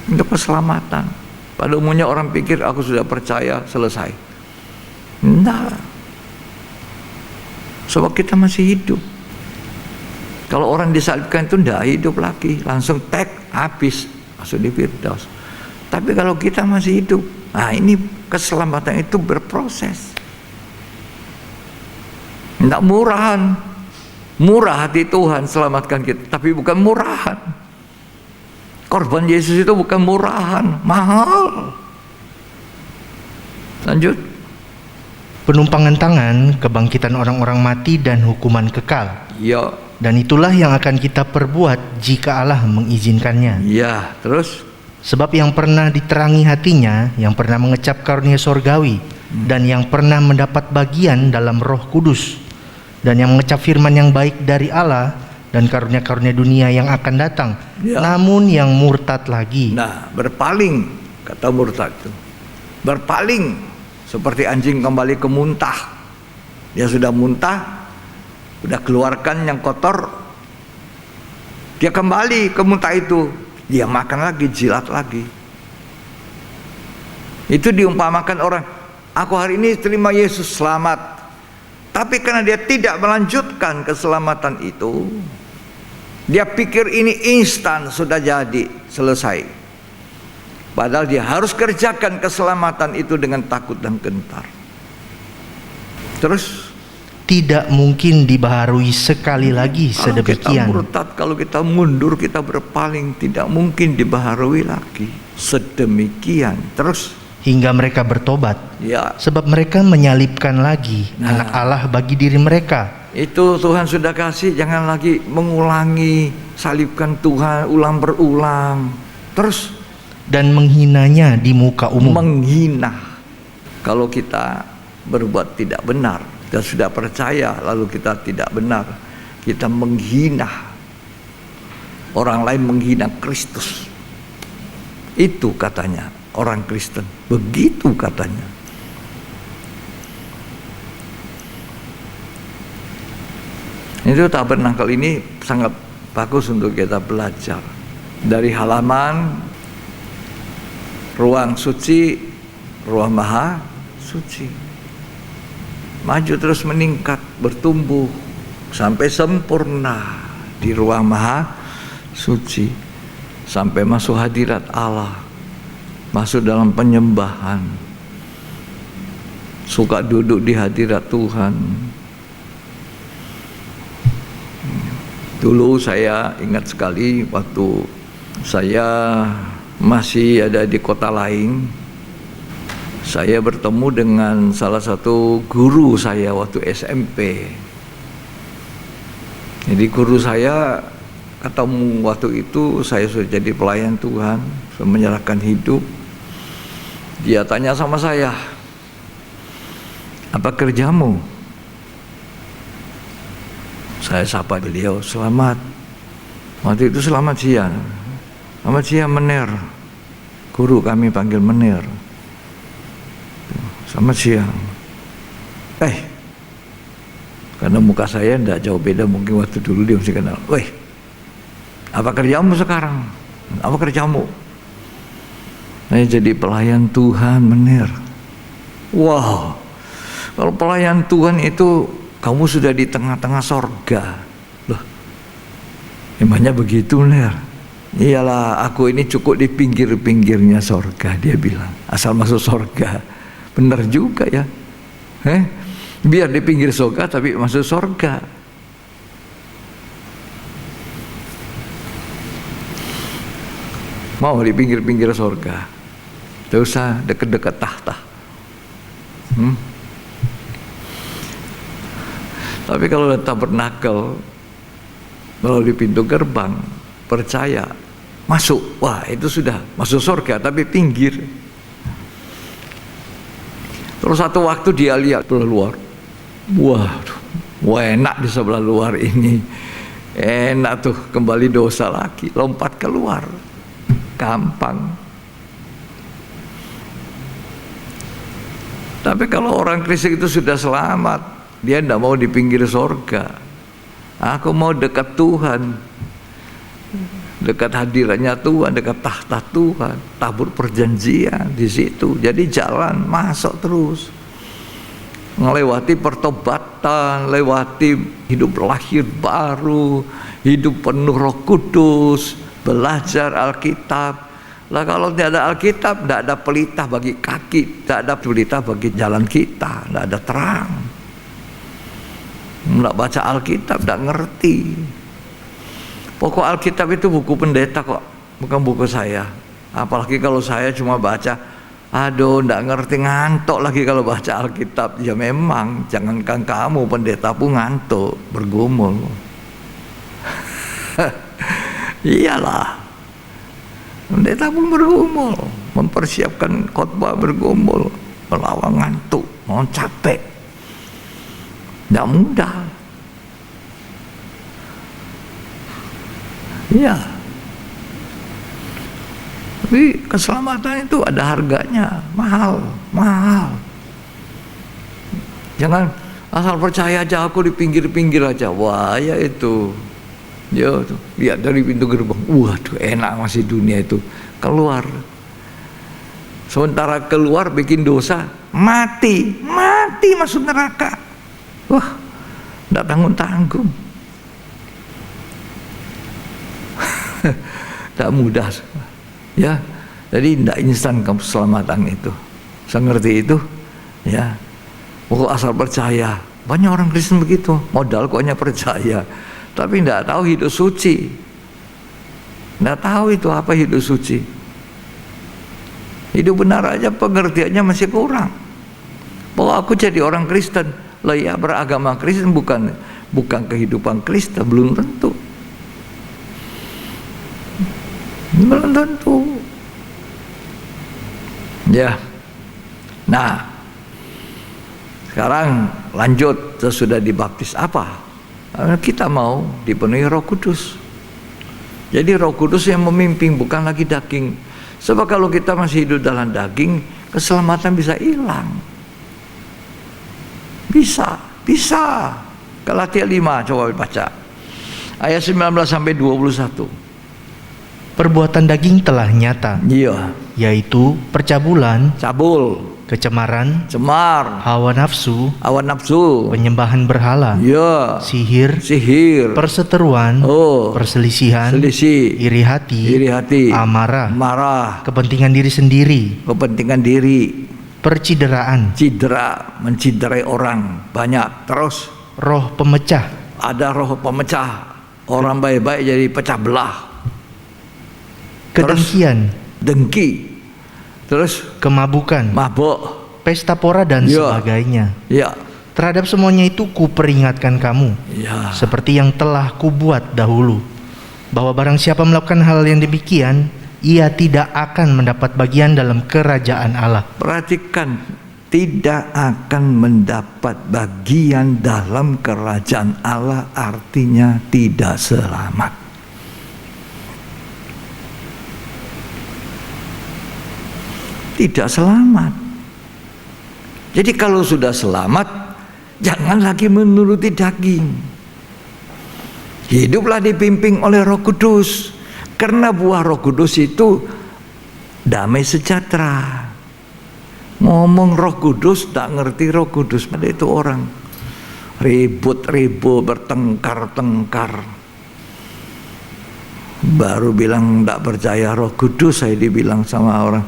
untuk keselamatan. Pada umumnya orang pikir aku sudah percaya selesai. Enggak. Sebab kita masih hidup. Kalau orang disalibkan itu tidak hidup lagi, langsung habis, masuk di Firdaus. Tapi kalau kita masih hidup, nah ini keselamatan itu berproses. Tidak murahan. Murah hati Tuhan selamatkan kita, tapi bukan murahan. Korban Yesus itu bukan murahan, mahal. Lanjut. Penumpangan tangan, kebangkitan orang-orang mati, dan hukuman kekal. Ya. Dan itulah yang akan kita perbuat jika Allah mengizinkannya. Ya, terus? Sebab yang pernah diterangi hatinya, yang pernah mengecap karunia sorgawi, dan yang pernah mendapat bagian dalam Roh Kudus, dan yang mengecap firman yang baik dari Allah, dan karunia-karunia dunia yang akan datang, namun yang murtad lagi. Nah, berpaling, kata murtad itu. Berpaling seperti anjing kembali ke muntah. Dia sudah muntah, sudah keluarkan yang kotor, dia kembali ke muntah itu, dia makan lagi, jilat lagi. Itu diumpamakan orang, aku hari ini terima Yesus, selamat. Tapi karena dia tidak melanjutkan keselamatan itu, dia pikir ini instan, sudah jadi, selesai. Padahal dia harus kerjakan keselamatan itu dengan takut dan gentar. Terus? Tidak mungkin dibaharui sekali lagi sedemikian. Kalau kita murtad, kalau kita mundur, kita berpaling, tidak mungkin dibaharui lagi sedemikian. Terus? Hingga mereka bertobat, sebab mereka menyalibkan lagi anak Allah bagi diri mereka. Itu Tuhan sudah kasih, jangan lagi mengulangi, salibkan Tuhan ulang berulang. Terus? Dan menghinanya di muka umum. Menghina. Kalau kita berbuat tidak benar, kita sudah percaya lalu kita tidak benar, kita menghina orang lain, menghina Kristus. Itu katanya orang Kristen, begitu katanya. Itu tabernakel ini sangat bagus untuk kita belajar. Dari halaman ruang suci, ruang maha suci, maju terus meningkat, bertumbuh sampai sempurna di ruang maha suci, sampai masuk hadirat Allah, masuk dalam penyembahan, suka duduk di hadirat Tuhan. Dulu saya ingat sekali waktu saya masih ada di kota lain, saya bertemu dengan salah satu guru saya waktu SMP. Jadi guru saya ketemu waktu itu, saya sudah jadi pelayan Tuhan, sudah menyerahkan hidup. Dia tanya sama saya, apa kerjamu? Saya sapa beliau, selamat. Waktu itu selamat siang. Selamat siang Menir. Guru kami panggil Menir. Selamat siang. Karena muka saya tidak jauh beda, mungkin waktu dulu dia mesti kenal. Apa kerjamu sekarang? Apa kerjamu? Saya jadi pelayan Tuhan Menir. Wow, kalau pelayan Tuhan itu kamu sudah di tengah-tengah sorga. Loh, emangnya begitu Menir? Iyalah, aku ini cukup di pinggir-pinggirnya sorga, dia bilang. Asal masuk sorga. Benar juga ya. Biar di pinggir sorga tapi masuk sorga. Mau di pinggir-pinggir sorga, tidak usah dekat-dekat tahta. Tapi kalau tabernakel, kalau di pintu gerbang, percaya masuk, wah itu sudah masuk sorga tapi pinggir. Terus satu waktu dia lihat sebelah luar, wah enak di sebelah luar ini, enak tuh, kembali dosa lagi, lompat keluar, gampang. Tapi kalau orang Kristen itu sudah selamat, dia tidak mau di pinggir sorga. Aku mau dekat Tuhan, dekat hadiratnya Tuhan, dekat tahta Tuhan, tabur perjanjian di situ. Jadi jalan masuk terus, melewati pertobatan, lewati hidup lahir baru, hidup penuh Roh Kudus, belajar Alkitab. Lah kalau tidak ada Alkitab, tidak ada pelita bagi kaki, tidak ada pelita bagi jalan kita, tidak ada terang. Tidak baca Alkitab, tidak ngerti. Pokok Alkitab itu buku pendeta kok. bukan buku saya. Apalagi kalau saya cuma baca, aduh, nggak ngerti, ngantuk lagi kalau baca Alkitab. Ya memang, jangankan kamu, pendeta pun ngantuk, bergumul. Iyalah, pendeta pun bergumul, mempersiapkan khotbah bergumul, melawan ngantuk, mau capek, nggak mudah. Iya. Tapi keselamatan itu ada harganya, mahal. Jangan asal percaya aja, aku di pinggir-pinggir aja. Wah, ya itu. Ya tuh, lihat dari pintu gerbang. Waduh, enak masih dunia itu. Keluar. Sementara keluar bikin dosa, mati masuk neraka. Wah, enggak tanggung-tanggung. Tak mudah. Ya, jadi tidak instan keselamatan itu. Saya ngerti itu, ya. Pokok asal percaya. Banyak orang Kristen begitu, modal kok hanya percaya, tapi tidak tahu hidup suci. Tidak tahu itu apa hidup suci. Hidup benar aja pengertiannya masih kurang. Bahwa aku jadi orang Kristen, lah ya beragama Kristen bukan kehidupan Kristen, belum tentu. Belum tentu. Ya. Nah, sekarang lanjut, sesudah dibaptis apa? Kita mau dipenuhi Roh Kudus. Jadi Roh Kudus yang memimpin, bukan lagi daging. Sebab kalau kita masih hidup dalam daging, keselamatan bisa hilang. Bisa. Galatia 5, coba baca. Ayat 19 sampai 21. Perbuatan daging telah nyata, Iya. yaitu percabulan, Cabul, kecemaran, cemar, hawa nafsu, nafsu, penyembahan berhala, iya, sihir, sihir, perseteruan, perselisihan, selisih, iri hati, amarah, marah, kepentingan diri sendiri, kepentingan diri, percideraan, cidera, menciderai orang banyak. Terus roh pemecah, ada roh pemecah, orang baik-baik jadi pecah belah. kedengkian, Dengki, terus kemabukan, mabuk, pesta pora dan Ya. sebagainya. ya, Terhadap semuanya itu kuperingatkan kamu, ya, seperti yang telah kubuat dahulu, bahwa barang siapa melakukan hal yang demikian, ia tidak akan mendapat bagian dalam kerajaan Allah. perhatikan, tidak akan mendapat bagian dalam kerajaan Allah, artinya tidak selamat. Tidak selamat. Jadi kalau sudah selamat, jangan lagi menuruti daging. Hiduplah dipimpin oleh Roh Kudus. Karena buah Roh Kudus itu damai sejahtera. Ngomong Roh Kudus, tak ngerti Roh Kudus. Pada itu orang ribut-ribut, bertengkar-tengkar. Baru bilang tak percaya Roh Kudus, saya dibilang sama orang,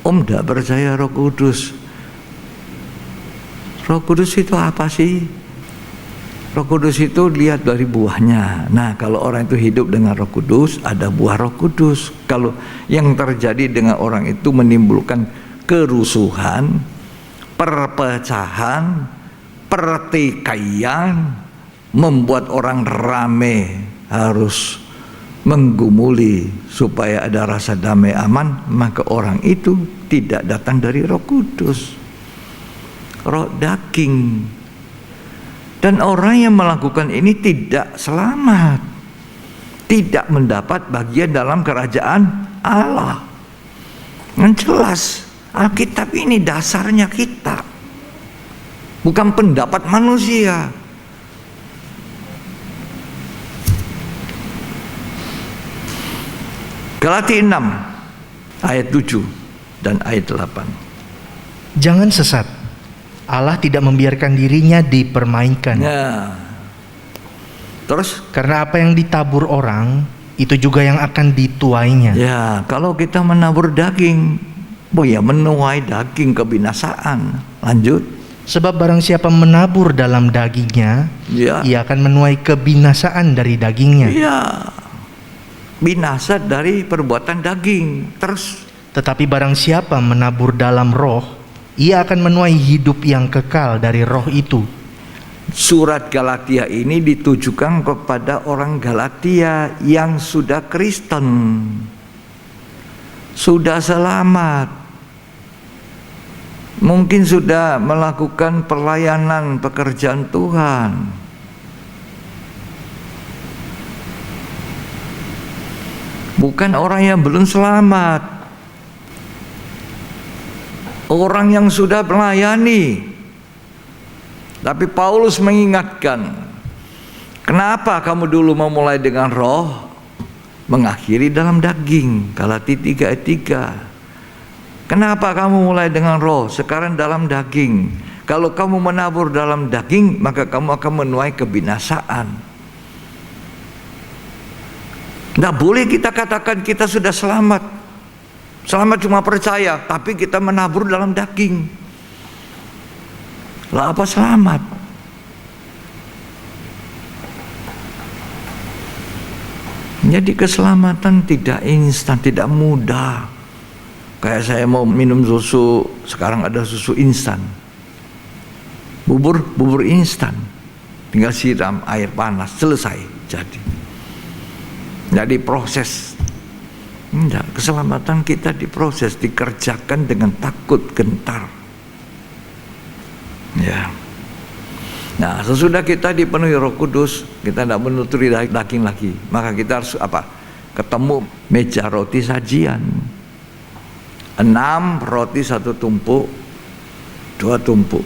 Om tak percaya Roh Kudus. Roh Kudus itu apa sih? Roh Kudus itu lihat dari buahnya. Nah, kalau orang itu hidup dengan Roh Kudus, ada buah Roh Kudus. Kalau yang terjadi dengan orang itu menimbulkan kerusuhan, perpecahan, pertikaian, membuat orang rame harus menggumuli supaya ada rasa damai aman, maka orang itu tidak datang dari Roh Kudus, roh daging. Dan orang yang melakukan ini tidak selamat, tidak mendapat bagian dalam kerajaan Allah. Yang jelas Alkitab ini dasarnya kita, bukan pendapat manusia. Galatia 6 ayat 7 dan ayat 8. Jangan sesat. Allah tidak membiarkan dirinya dipermainkan. Nah, terus Karena apa yang ditabur orang, itu juga yang akan dituainya. ya, kalau kita menabur daging, ya menuai daging kebinasaan. Lanjut. Sebab barang siapa menabur dalam dagingnya, Ya. ia akan menuai kebinasaan dari dagingnya. Iya. binasa dari perbuatan daging. Terus Tetapi barang siapa menabur dalam roh, ia akan menuai hidup yang kekal dari roh itu. surat Galatia ini ditujukan kepada orang Galatia yang sudah Kristen, sudah selamat, mungkin sudah melakukan pelayanan pekerjaan Tuhan. Bukan orang yang belum selamat, orang yang sudah melayani. Tapi Paulus mengingatkan, kenapa kamu dulu memulai dengan roh, mengakhiri dalam daging? Galatia 3 ayat 3. Kenapa kamu mulai dengan roh, sekarang dalam daging? Kalau kamu menabur dalam daging, maka kamu akan menuai kebinasaan. Tidak boleh kita katakan kita sudah selamat. Selamat cuma percaya, tapi kita menabur dalam daging. Lah apa selamat? Jadi keselamatan tidak instan, tidak mudah. Kayak saya mau minum susu, sekarang ada susu instan. Bubur instan. Tinggal siram air panas, selesai jadi. Jadi proses. Enggak, keselamatan kita diproses, dikerjakan dengan takut, gentar. Ya. Nah, sesudah kita dipenuhi Roh Kudus, kita tidak menuturi daging lagi. Maka kita harus apa? Ketemu meja roti sajian. 6 roti 1 tumpuk, 2 tumpuk.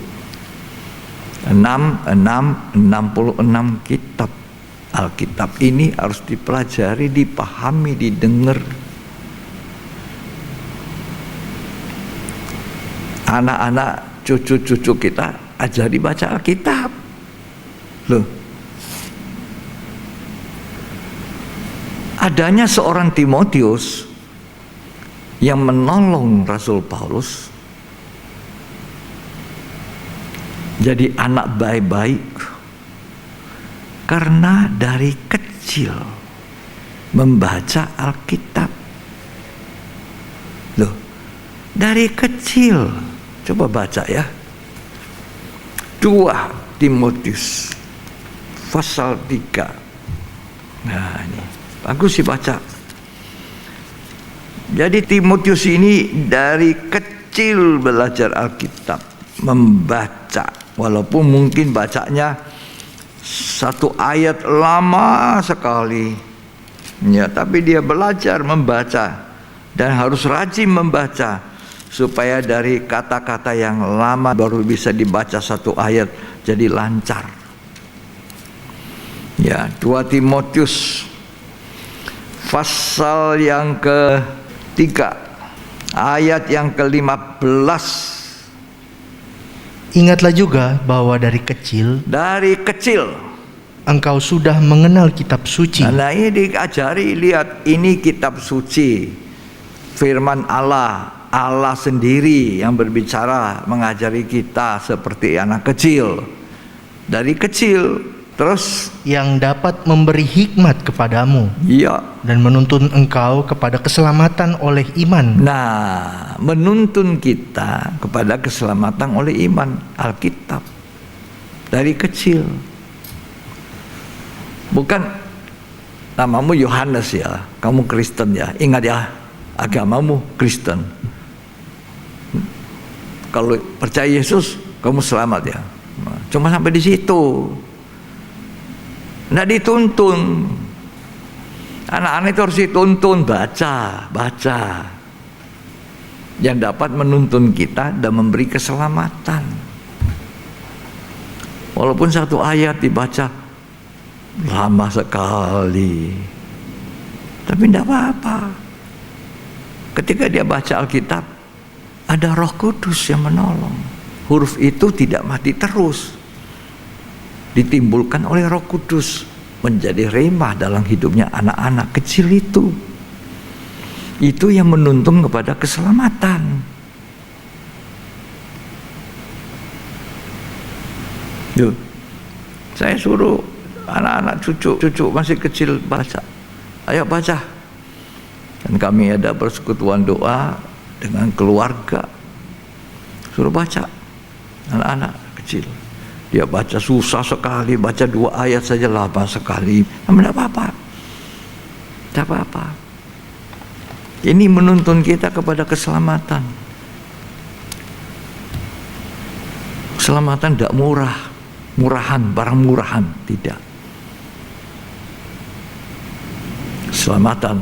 66 kitab. Alkitab ini harus dipelajari, dipahami, didengar. Anak-anak, cucu-cucu kita ajari baca Alkitab. Loh. Adanya seorang Timotius yang menolong Rasul Paulus jadi anak baik-baik karena dari kecil membaca Alkitab. Loh, dari kecil. Coba baca ya. 2 Timotius pasal 3. Nah, ini bagus sih baca. Jadi Timotius ini dari kecil belajar Alkitab, membaca, walaupun mungkin bacanya 1 ayat lama sekali, ya, tapi dia belajar membaca dan harus rajin membaca supaya dari kata-kata yang lama baru bisa dibaca 1 ayat jadi lancar. Ya, 2 Timotius pasal yang ke-3 ayat yang ke-15. Ingatlah juga bahwa dari kecil engkau sudah mengenal kitab suci. Nah, ini diajari, lihat, ini kitab suci, firman Allah, Allah sendiri yang berbicara, mengajari kita seperti anak kecil. Dari kecil. Terus yang dapat memberi hikmat kepadamu, iya, dan menuntun engkau kepada keselamatan oleh iman. Nah, menuntun kita kepada keselamatan oleh iman, Alkitab. Dari kecil. Bukan namamu Yohanes ya, kamu Kristen ya. Ingat ya, agamamu Kristen. Kalau percaya Yesus, kamu selamat ya. Cuma sampai di situ. Nggak dituntun. Anak-anak itu harus dituntun, baca. Yang dapat menuntun kita dan memberi keselamatan. Walaupun 1 ayat dibaca lama sekali, tapi tidak apa-apa. Ketika dia baca Alkitab, ada Roh Kudus yang menolong. Huruf itu tidak mati terus, ditimbulkan oleh Roh Kudus menjadi rhema dalam hidupnya anak-anak kecil itu. Itu yang menuntun kepada keselamatan. Duh, saya suruh anak-anak cucu masih kecil baca. Ayo baca Dan kami ada persekutuan doa dengan keluarga. Suruh baca anak-anak kecil. Dia baca susah sekali, baca 2 ayat saja lama sekali. Tidak apa-apa. Tidak apa-apa. Ini menuntun kita kepada keselamatan. Keselamatan tidak murah. Murahan, barang murahan. Tidak. Keselamatan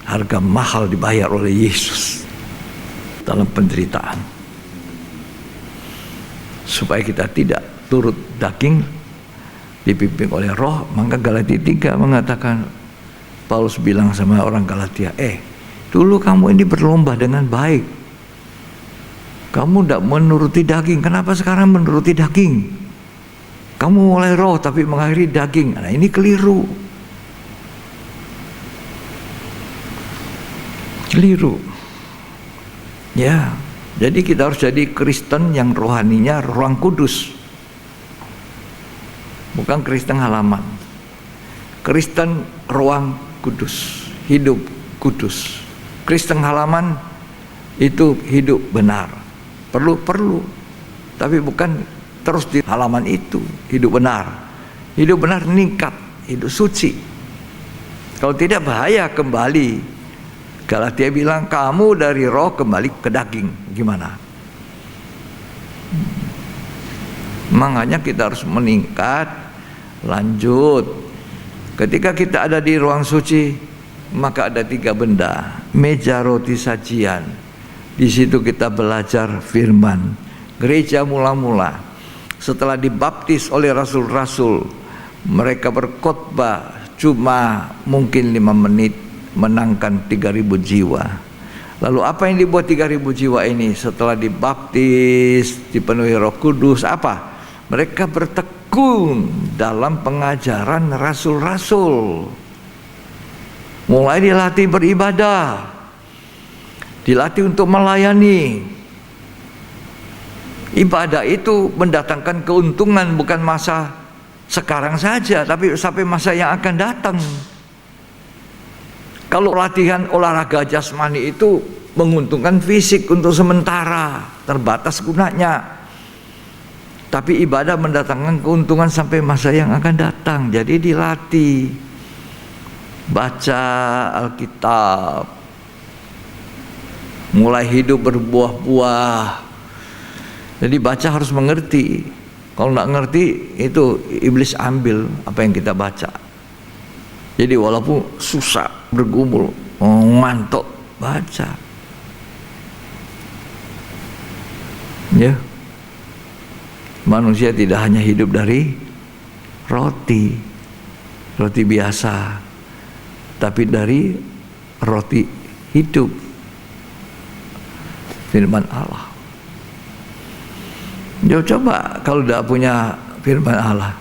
harga mahal dibayar oleh Yesus dalam penderitaan. Supaya kita tidak turut daging, dipimpin oleh roh. Maka Galatia 3 mengatakan, Paulus bilang sama orang Galatia, dulu kamu ini berlomba dengan baik, kamu tidak menuruti daging, kenapa sekarang menuruti daging? Kamu mulai roh tapi mengakhiri daging. Nah, ini keliru. Keliru. Ya, jadi kita harus jadi Kristen yang rohaninya Ruang Kudus. Bukan Kristen halaman. Kristen ruang kudus, hidup kudus. Kristen halaman itu hidup benar. Perlu, tapi bukan terus di halaman itu. Hidup benar. Hidup benar meningkat, hidup suci. Kalau tidak bahaya kembali. Galatia bilang kamu dari roh kembali ke daging. Gimana? Makanya kita harus meningkat, lanjut. Ketika kita ada di ruang suci, maka ada 3 benda. Meja roti sajian. Di situ kita belajar firman. Gereja mula-mula setelah dibaptis oleh rasul-rasul, mereka berkhotbah cuma mungkin 5 menit, menangkan 3.000 jiwa. Lalu apa yang dibuat 3.000 jiwa ini setelah dibaptis, dipenuhi Roh Kudus? Apa? Mereka bertekun dalam pengajaran rasul-rasul. Mulai dilatih beribadah, dilatih untuk melayani. Ibadah itu mendatangkan keuntungan bukan masa sekarang saja, tapi sampai masa yang akan datang. Kalau latihan olahraga jasmani itu menguntungkan fisik untuk sementara, terbatas gunanya. Tapi ibadah mendatangkan keuntungan sampai masa yang akan datang. Jadi dilatih. Baca Alkitab. Mulai hidup berbuah-buah. Jadi baca harus mengerti. Kalau nggak ngerti, itu iblis ambil apa yang kita baca. Jadi walaupun susah, bergumul, ngantuk, baca. Ya. Manusia tidak hanya hidup dari roti biasa, tapi dari roti hidup, firman Allah. Ya coba kalau tidak punya firman Allah,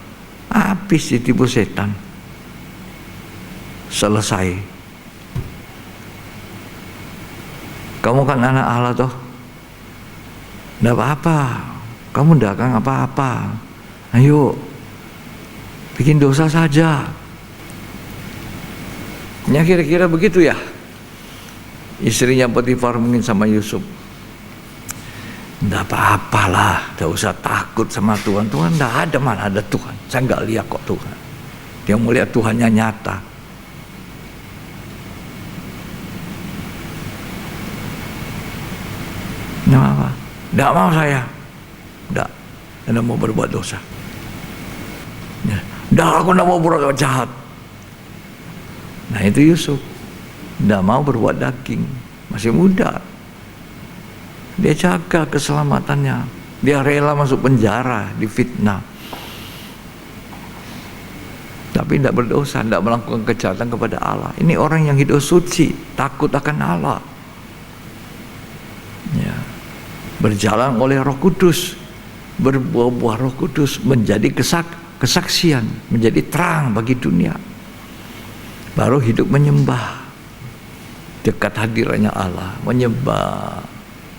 habis ditipu setan. Selesai. Kamu kan anak Allah toh, tidak apa-apa. Kamu tidak akan apa-apa. Ayo, bikin dosa saja. Ya kira-kira begitu ya. Istrinya Potifar mungkin sama Yusuf. Tidak apa-apalah, tidak usah takut sama Tuhan. Tuhan tidak ada, mana ada Tuhan. Saya nggak lihat kok Tuhan. Dia mau lihat Tuhannya nyata. Tidak apa, tidak mau saya. Tidak, tidak mau berbuat dosa. Tidak, aku tidak mau berbuat jahat. Nah itu Yusuf, tidak mau berbuat daging, masih muda. Dia jaga keselamatannya. Dia rela masuk penjara, difitnah. Tapi tidak berdosa, tidak melakukan kejahatan kepada Allah. Ini orang yang hidup suci, takut akan Allah. Ya. Berjalan oleh Roh Kudus, berbuah-buah Roh Kudus, menjadi kesaksian, menjadi terang bagi dunia. Baru hidup menyembah, dekat hadirannya Allah, menyembah.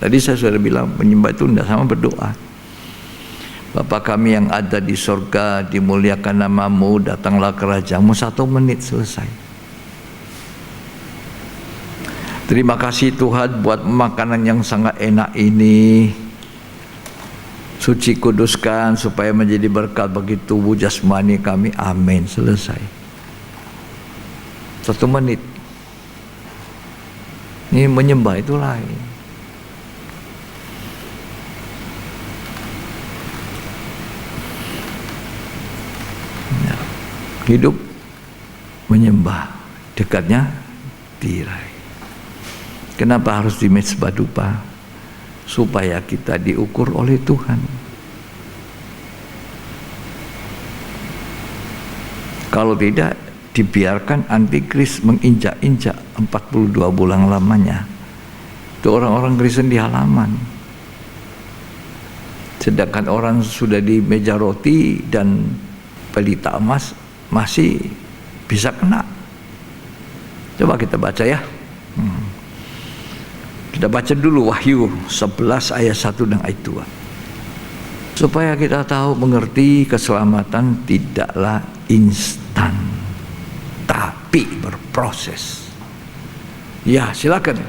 Tadi saya sudah bilang menyembah itu tidak sama berdoa. Bapa kami yang ada di sorga, dimuliakan namamu, datanglah kerajaanmu. 1 menit selesai. Terima kasih Tuhan buat makanan yang sangat enak ini. Suci kuduskan supaya menjadi berkat bagi tubuh jasmani kami. Amin. Selesai. 1 menit. Ini menyembah itu lain. Ya. Hidup menyembah, dekatnya tirai. Kenapa harus di mezbah dupa? Supaya kita diukur oleh Tuhan. Kalau tidak, dibiarkan antikris menginjak-injak 42 bulan lamanya. Itu orang-orang Kristen di halaman. Sedangkan orang sudah di meja roti dan pelita emas masih bisa kena. Coba kita baca ya. Kita baca dulu Wahyu 11 ayat 1 dan ayat 2. Supaya kita tahu mengerti keselamatan tidaklah instan, tapi berproses. Ya, silakan.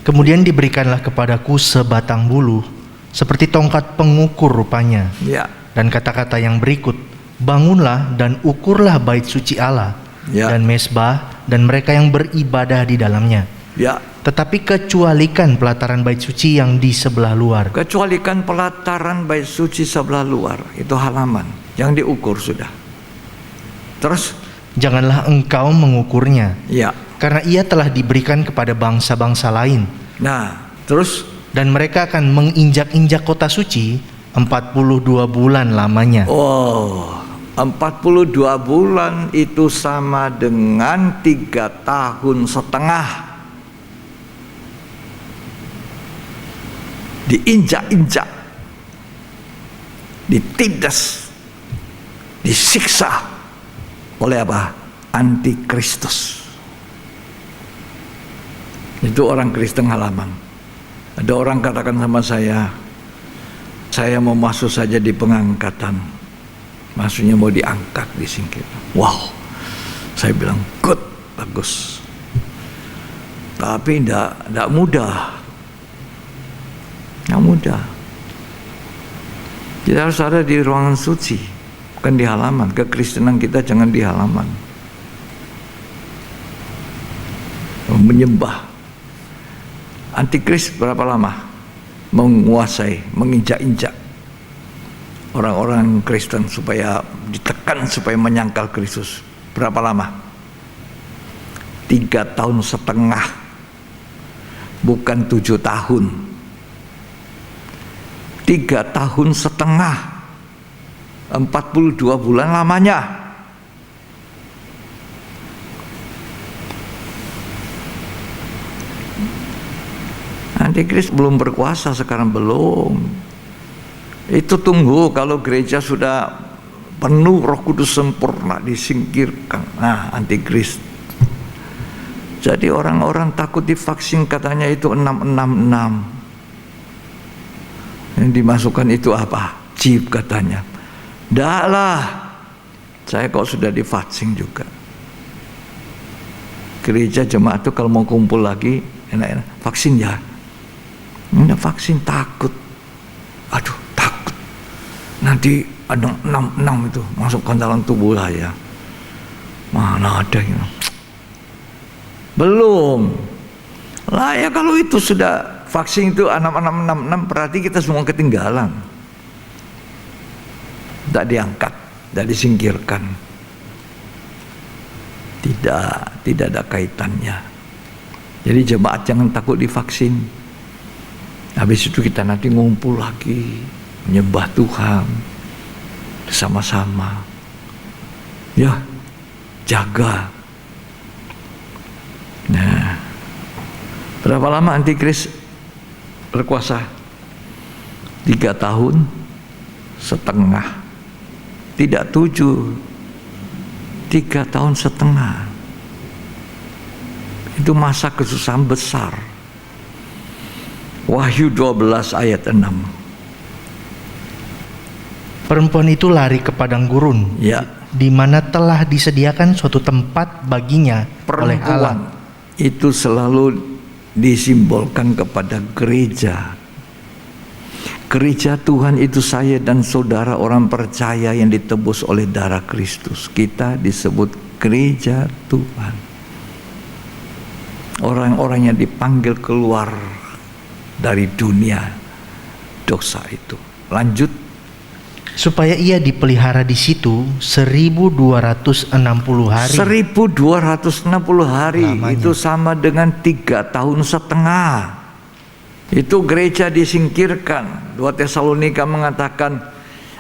Kemudian diberikanlah kepadaku sebatang bulu, seperti tongkat pengukur rupanya. Ya. Dan kata-kata yang berikut, bangunlah dan ukurlah bait suci Allah, Ya. dan mezbah, dan mereka yang beribadah di dalamnya. Ya. Tetapi kecualikan pelataran bait suci yang di sebelah luar. Kecualikan pelataran bait suci sebelah luar, itu halaman yang diukur sudah. Terus, Janganlah engkau mengukurnya, ya. karena ia telah diberikan kepada bangsa-bangsa lain. Nah, terus Dan mereka akan menginjak-injak kota suci 42 bulan lamanya. oh, 42 bulan itu sama dengan 3 tahun setengah. Diinjak-injak, ditindas, disiksa oleh apa? Antikristus. Itu orang Kristen halaman. Ada orang katakan sama saya mau masuk saja di pengangkatan. Maksudnya mau diangkat, disingkir. Wow, saya bilang good, bagus. Tapi tidak mudah. Tidak mudah. Kita harus ada di ruangan suci, bukan di halaman. Kekristenan kita jangan di halaman. Menyembah. Antikris berapa lama? Menguasai, menginjak-injak orang-orang Kristen supaya ditekan, supaya menyangkal Kristus. Berapa lama? 3 tahun setengah, bukan 7 tahun. 3 tahun setengah, 42 bulan lamanya. Antikris belum berkuasa sekarang, belum. Itu tunggu kalau gereja sudah penuh Roh Kudus sempurna, disingkirkan. Nah, antikris. Jadi orang-orang takut divaksin, katanya itu 666. Yang dimasukkan itu apa? Chip katanya. Dah lah, saya kok sudah divaksin juga. Gereja jemaat itu kalau mau kumpul lagi, enak-enak vaksin ya. Ini vaksin, takut. Aduh, takut. Nanti ada 66 itu masukkan dalam tubuh saya. Mana ada ya? Belum. Lah ya, kalau itu sudah vaksin itu 6666, berarti kita semua ketinggalan. Tidak diangkat, tidak disingkirkan. Tidak ada kaitannya. Jadi jemaat jangan takut divaksin. Habis itu kita nanti ngumpul lagi, menyembah Tuhan bersama-sama. Ya, jaga. Nah, berapa lama antikris berkuasa? 3 tahun setengah. Tidak 7, 3 tahun setengah. Itu masa kesusahan besar. Wahyu 12 ayat 6. Perempuan itu lari ke padang gurun, Ya, di mana telah disediakan suatu tempat baginya oleh Allah. perempuan itu selalu disimbolkan kepada gereja. Gereja Tuhan itu saya dan saudara orang percaya yang ditebus oleh darah Kristus. Kita disebut gereja Tuhan. Orang-orang yang dipanggil keluar dari dunia dosa itu. Lanjut. Supaya ia dipelihara di situ 1260 hari. 1260 hari. Lamanya. Itu sama dengan 3 tahun setengah. Itu gereja disingkirkan. 2 Tesalonika mengatakan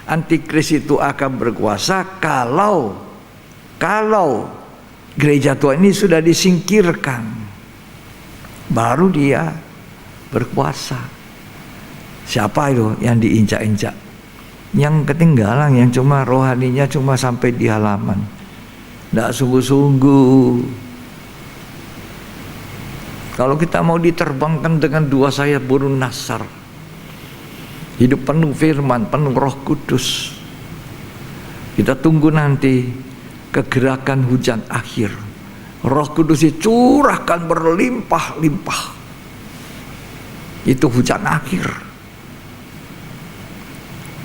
antikris itu akan berkuasa kalau gereja Tuhan ini sudah disingkirkan, baru dia berkuasa. Siapa itu yang diinjak-injak? Yang ketinggalan, yang cuma rohaninya cuma sampai di halaman, tidak sungguh-sungguh. Kalau kita mau diterbangkan dengan 2 sayap burung nasar, hidup penuh firman, penuh Roh Kudus, kita tunggu nanti kegerakan hujan akhir. Roh Kudus dicurahkan berlimpah-limpah. Itu hujan akhir,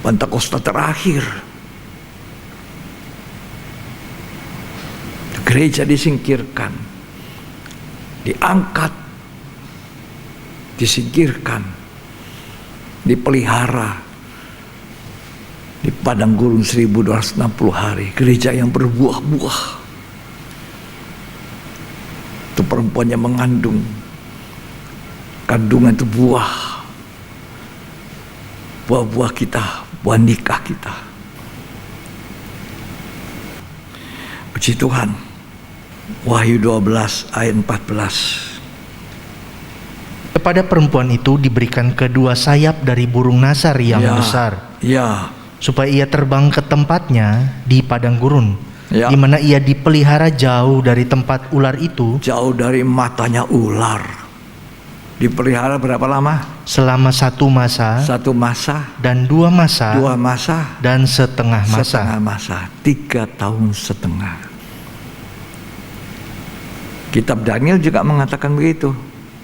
Pentakosta terakhir. Gereja disingkirkan, diangkat, disingkirkan, dipelihara di padang gurun 1260 hari. Gereja yang berbuah-buah. Itu perempuan yang mengandung, kandungan itu buah-buah kita, buah nikah kita. Puji Tuhan. Wahyu 12 ayat 14. Kepada perempuan itu diberikan kedua sayap dari burung nasar yang besar, Ya. supaya ia terbang ke tempatnya di padang gurun, Ya. di mana ia dipelihara jauh dari tempat ular itu Jauh dari matanya ular. Dipelihara berapa lama? selama 1 masa 1 masa, dan 2 masa 2 masa, dan setengah masa. setengah masa, 3 tahun setengah. Kitab Daniel juga mengatakan begitu.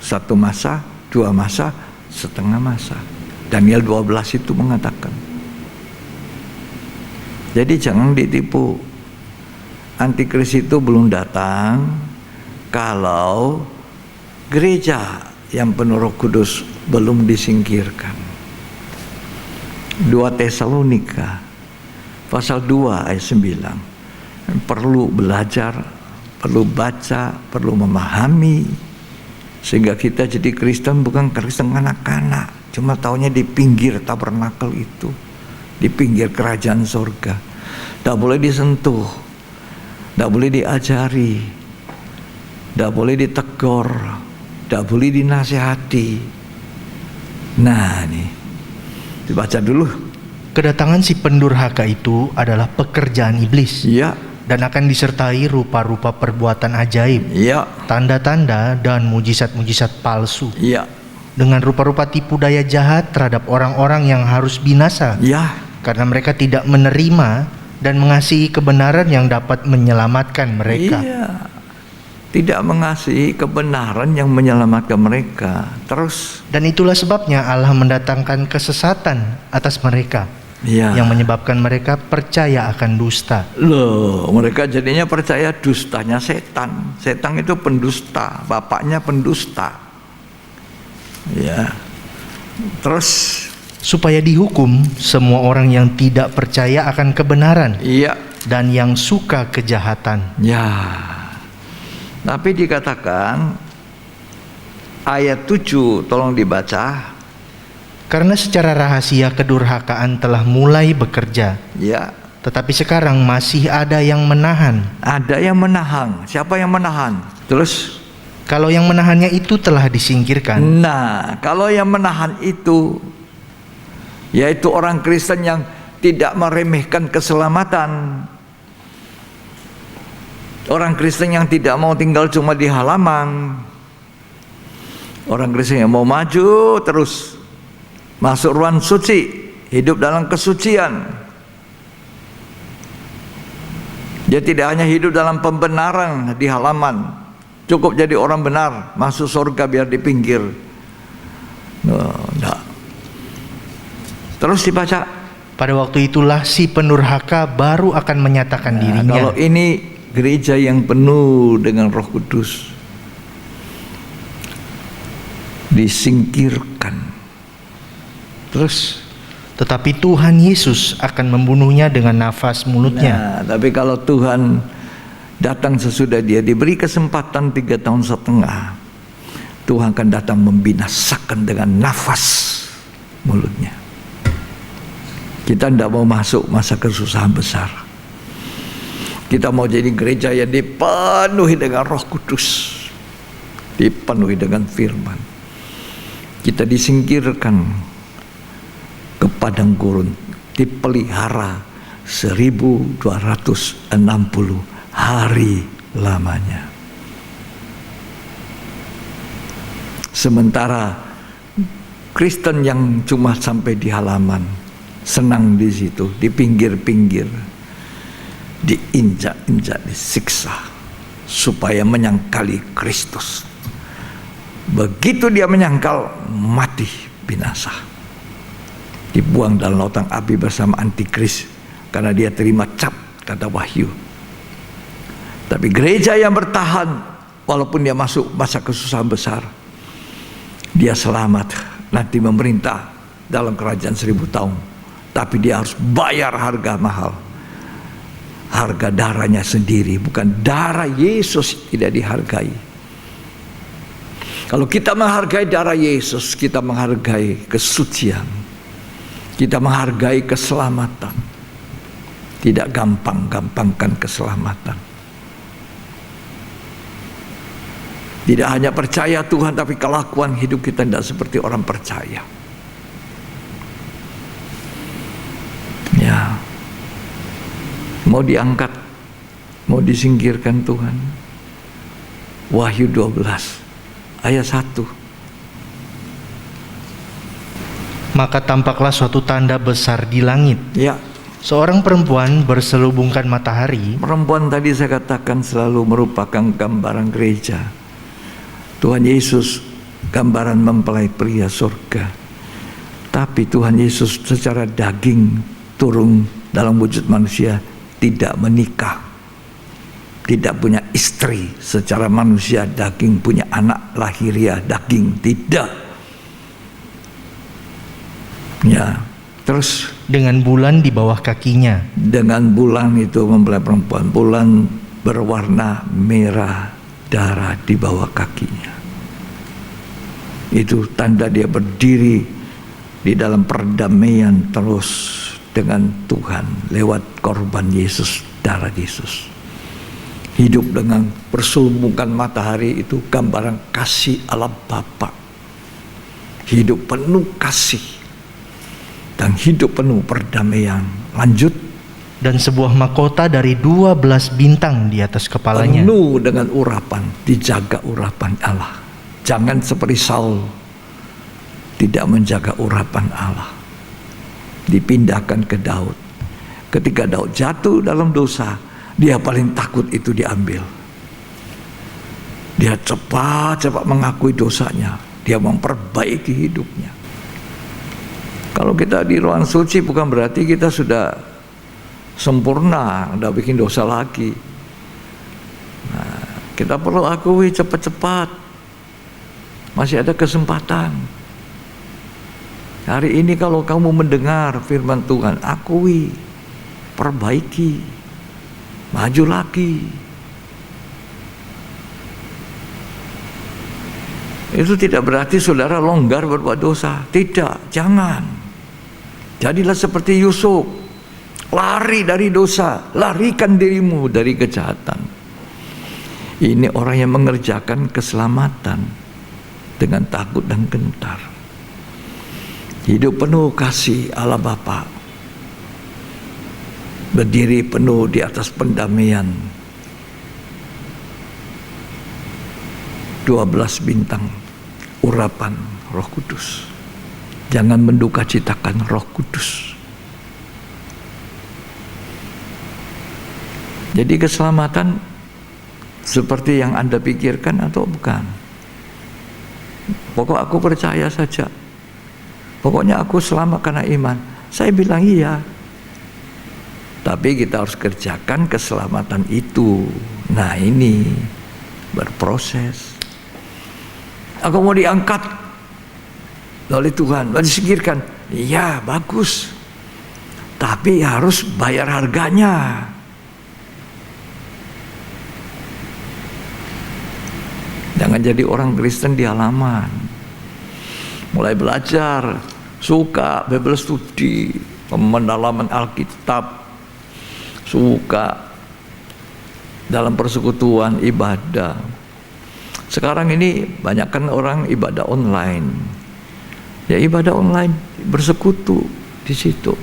1 masa, 2 masa, setengah masa. Daniel 12 itu mengatakan. Jadi jangan ditipu. Antikris itu belum datang kalau gereja yang penuh Roh Kudus belum disingkirkan. 2 Tesalonika pasal 2 ayat 9. Perlu belajar, perlu baca, perlu memahami, sehingga kita jadi Kristen bukan Kristen anak-anak, cuma taunya di pinggir tabernakel itu, di pinggir kerajaan sorga. Tidak boleh disentuh, tidak boleh diajari, tidak boleh ditegur, tidak boleh dinasihati. Nah, nih dibaca dulu. Kedatangan si pendurhaka itu adalah pekerjaan iblis, Iya, dan akan disertai rupa-rupa perbuatan ajaib, iya, tanda-tanda dan mujizat-mujizat palsu, iya, dengan rupa-rupa tipu daya jahat terhadap orang-orang yang harus binasa, iya. karena mereka tidak menerima dan mengasihi kebenaran yang dapat menyelamatkan mereka. Iya. Tidak mengasihi kebenaran yang menyelamatkan mereka. Terus, Dan itulah sebabnya Allah mendatangkan kesesatan atas mereka, iya. yang menyebabkan mereka percaya akan dusta. Loh, mereka jadinya percaya dustanya setan. Setan itu pendusta, bapaknya pendusta. Ya. Terus, Supaya dihukum semua orang yang tidak percaya akan kebenaran iya, dan yang suka kejahatan. ya. Tapi dikatakan ayat 7, tolong dibaca. Karena secara rahasia kedurhakaan telah mulai bekerja, Ya, tetapi sekarang masih ada yang menahan. ada yang menahan. Siapa yang menahan? Terus, Kalau yang menahannya itu telah disingkirkan, nah, kalau yang menahan itu yaitu orang Kristen yang tidak meremehkan keselamatan. Orang Kristen yang tidak mau tinggal cuma di halaman. Orang Kristen yang mau maju terus, masuk ruang suci, hidup dalam kesucian. Dia tidak hanya hidup dalam pembenaran di halaman, cukup jadi orang benar, masuk surga biar di pinggir. Enggak. Terus dibaca. Pada waktu itulah si pendurhaka baru akan menyatakan dirinya. Kalau ini gereja yang penuh dengan Roh Kudus, disingkirkan. Terus, Tetapi Tuhan Yesus akan membunuhnya dengan nafas mulutnya. tapi kalau Tuhan datang sesudah dia diberi kesempatan 3 tahun setengah, Tuhan akan datang membinasakan dengan nafas mulutnya. Kita tidak mau masuk masa kesusahan besar. Kita mau jadi gereja yang dipenuhi dengan Roh Kudus, dipenuhi dengan firman. Kita disingkirkan ke padang gurun, dipelihara 1260 hari lamanya. Sementara Kristen yang cuma sampai di halaman, senang di situ, di pinggir-pinggir, diinjak-injak, disiksa supaya menyangkali Kristus. Begitu dia menyangkal, mati, binasa, dibuang dalam lautan api bersama antikris karena dia terima cap, kata Wahyu. Tapi gereja yang bertahan walaupun dia masuk masa kesusahan besar, dia selamat, nanti memerintah dalam kerajaan 1000 tahun. Tapi dia harus bayar harga mahal, harga darahnya sendiri, bukan darah Yesus tidak dihargai. Kalau kita menghargai darah Yesus, kita menghargai kesucian, kita menghargai keselamatan. Tidak gampang-gampangkan keselamatan. Tidak hanya percaya Tuhan, tapi kelakuan hidup kita tidak seperti orang percaya. Ya, mau diangkat, mau disingkirkan Tuhan. Wahyu 12 ayat 1. Maka tampaklah suatu tanda besar di langit. Ya, Seorang perempuan berselubungkan matahari. perempuan tadi saya katakan selalu merupakan gambaran gereja. Tuhan Yesus gambaran mempelai pria surga. Tapi Tuhan Yesus secara daging turun dalam wujud manusia, tidak menikah, tidak punya istri secara manusia daging, punya anak lahiriah daging, tidak. Ya, terus Dengan bulan di bawah kakinya. dengan bulan itu mempelai perempuan, bulan berwarna merah darah di bawah kakinya. Itu tanda dia berdiri di dalam perdamaian terus dengan Tuhan lewat korban Yesus, darah Yesus. Hidup dengan berselubungkan matahari itu gambaran kasih Allah Bapa. Hidup penuh kasih dan hidup penuh perdamaian. Lanjut. Dan sebuah mahkota dari 12 bintang di atas kepalanya. Penuh dengan urapan, dijaga urapan Allah. Jangan seperti Saul, tidak menjaga urapan Allah. Dipindahkan ke Daud. Ketika Daud jatuh dalam dosa, dia paling takut itu diambil. Dia cepat-cepat mengakui dosanya. Dia memperbaiki hidupnya. Kalau kita di ruang suci bukan berarti kita sudah sempurna, udah bikin dosa lagi. Nah, kita perlu akui cepat-cepat. Masih ada kesempatan. Hari ini kalau kamu mendengar firman Tuhan, akui, perbaiki, maju lagi. Itu tidak berarti saudara longgar berbuat dosa. Tidak, jangan. Jadilah seperti Yusuf. Lari dari dosa, larikan dirimu dari kejahatan. Ini orang yang mengerjakan keselamatan dengan takut dan gentar. Hidup penuh kasih Allah Bapa. Berdiri penuh di atas pendamaian. 12 bintang urapan Roh Kudus. Jangan menduka citakan Roh Kudus. Jadi keselamatan seperti yang Anda pikirkan atau bukan? Pokok aku percaya saja. Pokoknya aku selamat karena iman. Saya bilang iya. Tapi kita harus kerjakan keselamatan itu. Nah, ini berproses. Aku mau diangkat oleh Tuhan, disingkirkan. Iya, bagus. Tapi harus bayar harganya. Jangan jadi orang Kristen di halaman. Mulai belajar, suka Bible study, pendalaman Alkitab, suka dalam persekutuan ibadah. Sekarang ini banyak kan orang ibadah online. Ya, ibadah online, bersekutu di situ.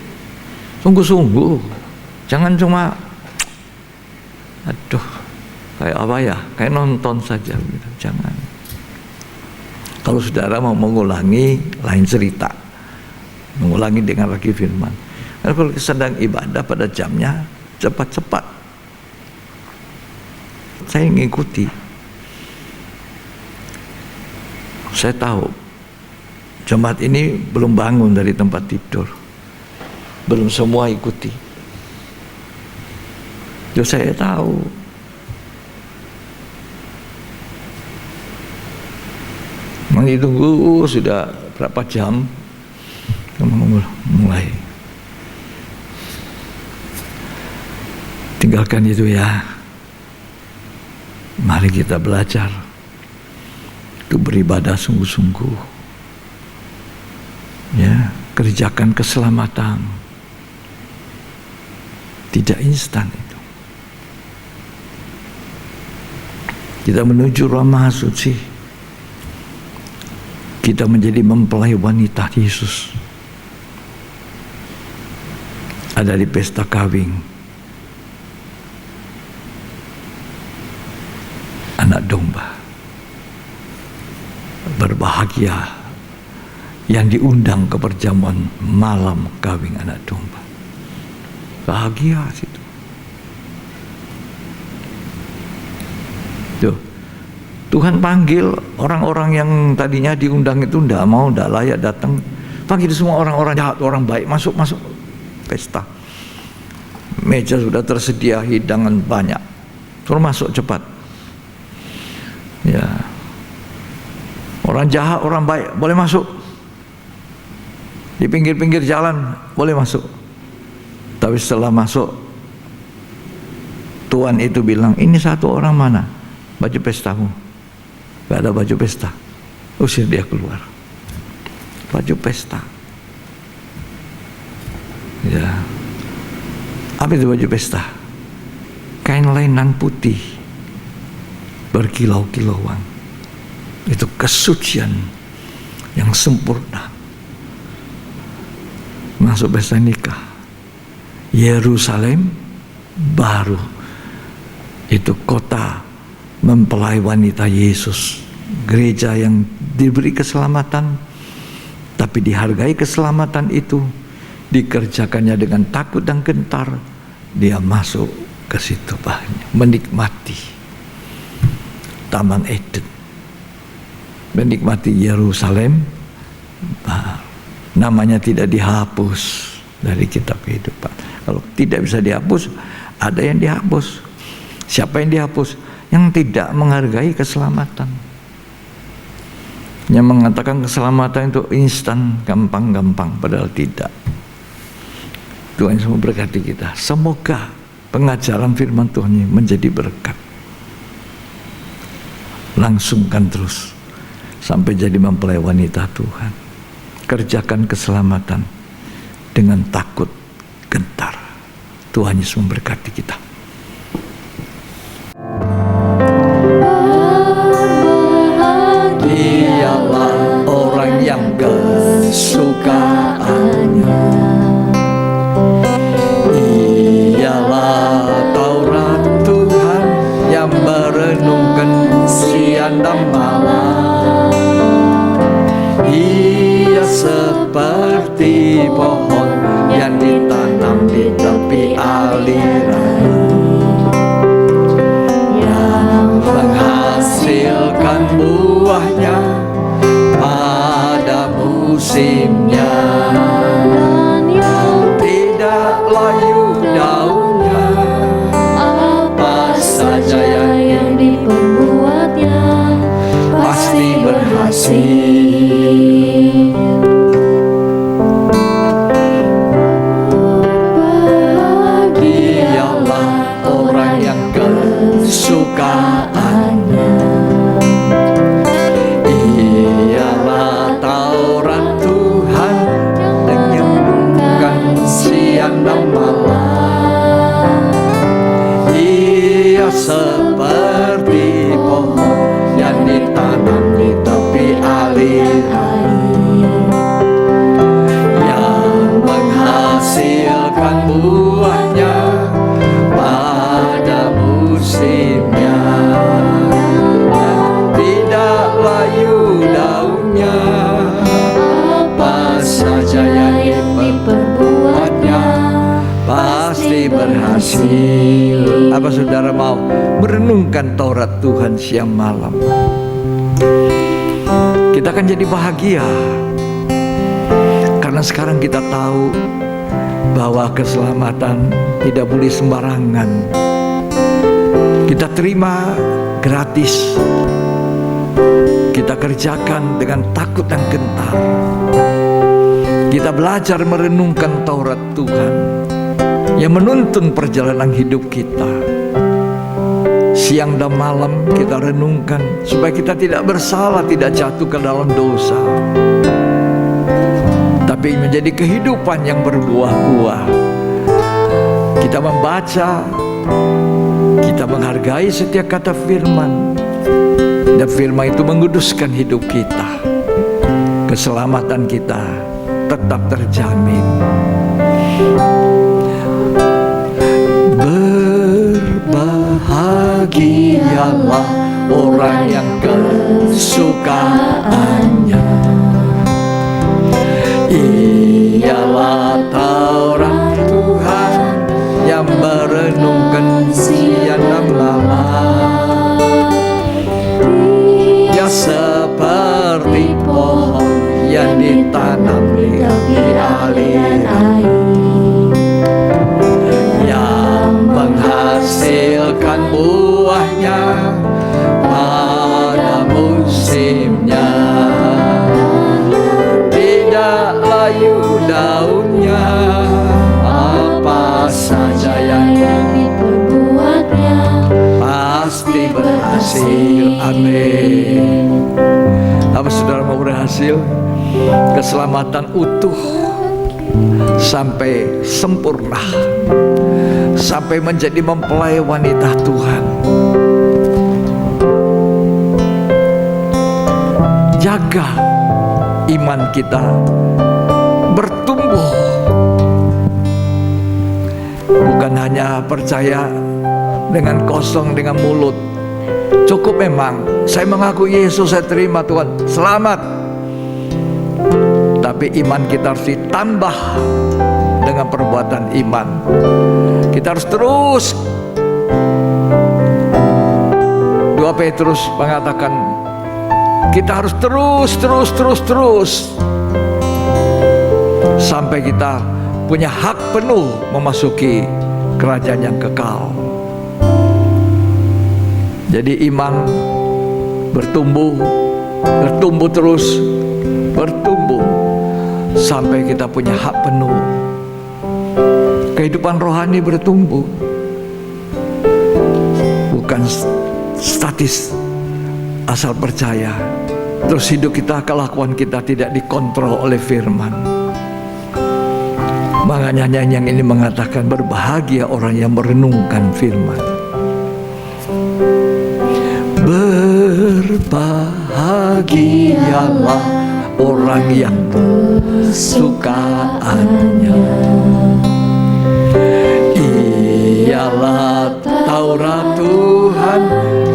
Sungguh-sungguh, jangan cuma kayak apa ya, kayak nonton saja gitu. Jangan. Kalau saudara mau mengulangi, lain cerita. Mengulangi dengan lagi firman. Kalau sedang ibadah pada jamnya, cepat-cepat. Saya ngikuti. Saya tahu jemaat ini belum bangun dari tempat tidur. Belum semua ikuti. Itu saya tahu. Ditunggu sudah berapa jam, mulai. Tinggalkan itu ya. Mari kita belajar untuk beribadah sungguh-sungguh. Ya, kerjakan keselamatan. Tidak instan itu. Kita menuju Ruang Maha Suci. Kita menjadi mempelai wanita Yesus. Ada di pesta kawin anak domba. Berbahagia yang diundang ke perjamuan malam kawin anak domba. Bahagia situ. Tuh. Tuhan panggil orang-orang yang tadinya diundang itu tidak mau, tidak layak datang. Panggil semua orang-orang jahat, orang baik, masuk pesta. Meja sudah tersedia, hidangan banyak. Suruh masuk cepat. Ya. Orang jahat, orang baik boleh masuk. Di pinggir-pinggir jalan boleh masuk. Tapi setelah masuk, Tuhan itu bilang, ini satu orang mana? Baju pestamu. Gak ada baju pesta. Usir dia keluar. Baju pesta. Ya. Apa itu baju pesta? Kain lenan putih berkilau-kilauan. Itu kesucian yang sempurna. Masuk pesta nikah. Yerusalem baru. Itu kota mempelai wanita Yesus, gereja yang diberi keselamatan, tapi dihargai keselamatan itu, dikerjakannya dengan takut dan gentar, dia masuk ke situ banyak, menikmati Taman Eden, menikmati Yerusalem, namanya tidak dihapus dari kitab kehidupan. Kalau tidak bisa dihapus, ada yang dihapus. Siapa yang dihapus? Yang tidak menghargai keselamatan, yang mengatakan keselamatan itu instan, gampang-gampang, padahal tidak. Tuhan Yesus memberkati kita. Semoga pengajaran firman Tuhan ini menjadi berkat. Langsungkan terus sampai jadi mempelai wanita Tuhan. Kerjakan keselamatan dengan takut gentar. Tuhan Yesus memberkati kita. Dialah orang yang kesukaannya ialah Taurat Tuhan yang merenungkan siang dan malam. Ia seperti pohon yang ditanam di tepi aliran, yang menghasilkan buahnya pada musimnya. Dan yang Tidak layu daunnya, apa saja yang diperbuatnya pasti berhasil. Dialah orang yang kesukaannya. Ialah Taurat Tuhan yang menyembuhkan siang dan malam. Ia seperti pohon yang ditanam di tepi alir air, yang menghasilkan buahnya pada musimnya. Tidak layu daunnya, apa saja yang diperbuatnya pasti berhasil. Apa saudara mau merenungkan Taurat Tuhan siang malam? Kita akan jadi bahagia, karena sekarang kita tahu bahwa keselamatan tidak boleh sembarangan. Kita terima gratis, kita kerjakan dengan takut dan gentar. Kita belajar merenungkan Taurat Tuhan yang menuntun perjalanan hidup kita. Siang dan malam kita renungkan supaya kita tidak bersalah, tidak jatuh ke dalam dosa, tapi menjadi kehidupan yang berbuah-buah. Kita membaca, kita menghargai setiap kata firman, dan firman itu menguduskan hidup kita. Keselamatan kita tetap terjamin. Berbahagialah orang yang kesukaannya. Ialah Taurat Tuhan yang merenungkan siang dan malam. Dia seperti pohon yang ditanam di tepi alir air, yang menghasilkan buahnya pada musimnya. Tidak layu daunnya, apa saja yang diperbuatnya pasti berhasil. Amin. Apa saudara mau berhasil? Keselamatan utuh sampai sempurna, sampai menjadi mempelai wanita Tuhan. Jaga iman kita bertumbuh, bukan hanya percaya dengan kosong, dengan mulut. Cukup memang saya mengaku Yesus, saya terima Tuhan, selamat. Tapi iman kita harus ditambah dengan perbuatan iman. Kita harus terus. 2 Petrus mengatakan kita harus terus sampai kita punya hak penuh memasuki kerajaan yang kekal. Jadi iman bertumbuh terus, bertumbuh sampai kita punya hak penuh. Kehidupan rohani bertumbuh, bukan statis asal percaya terus hidup kita, kelakuan kita tidak dikontrol oleh firman. Makanya yang ini mengatakan berbahagia orang yang merenungkan firman. Berbahagialah orang yang kesukaannya. Ialah Taurat Tuhan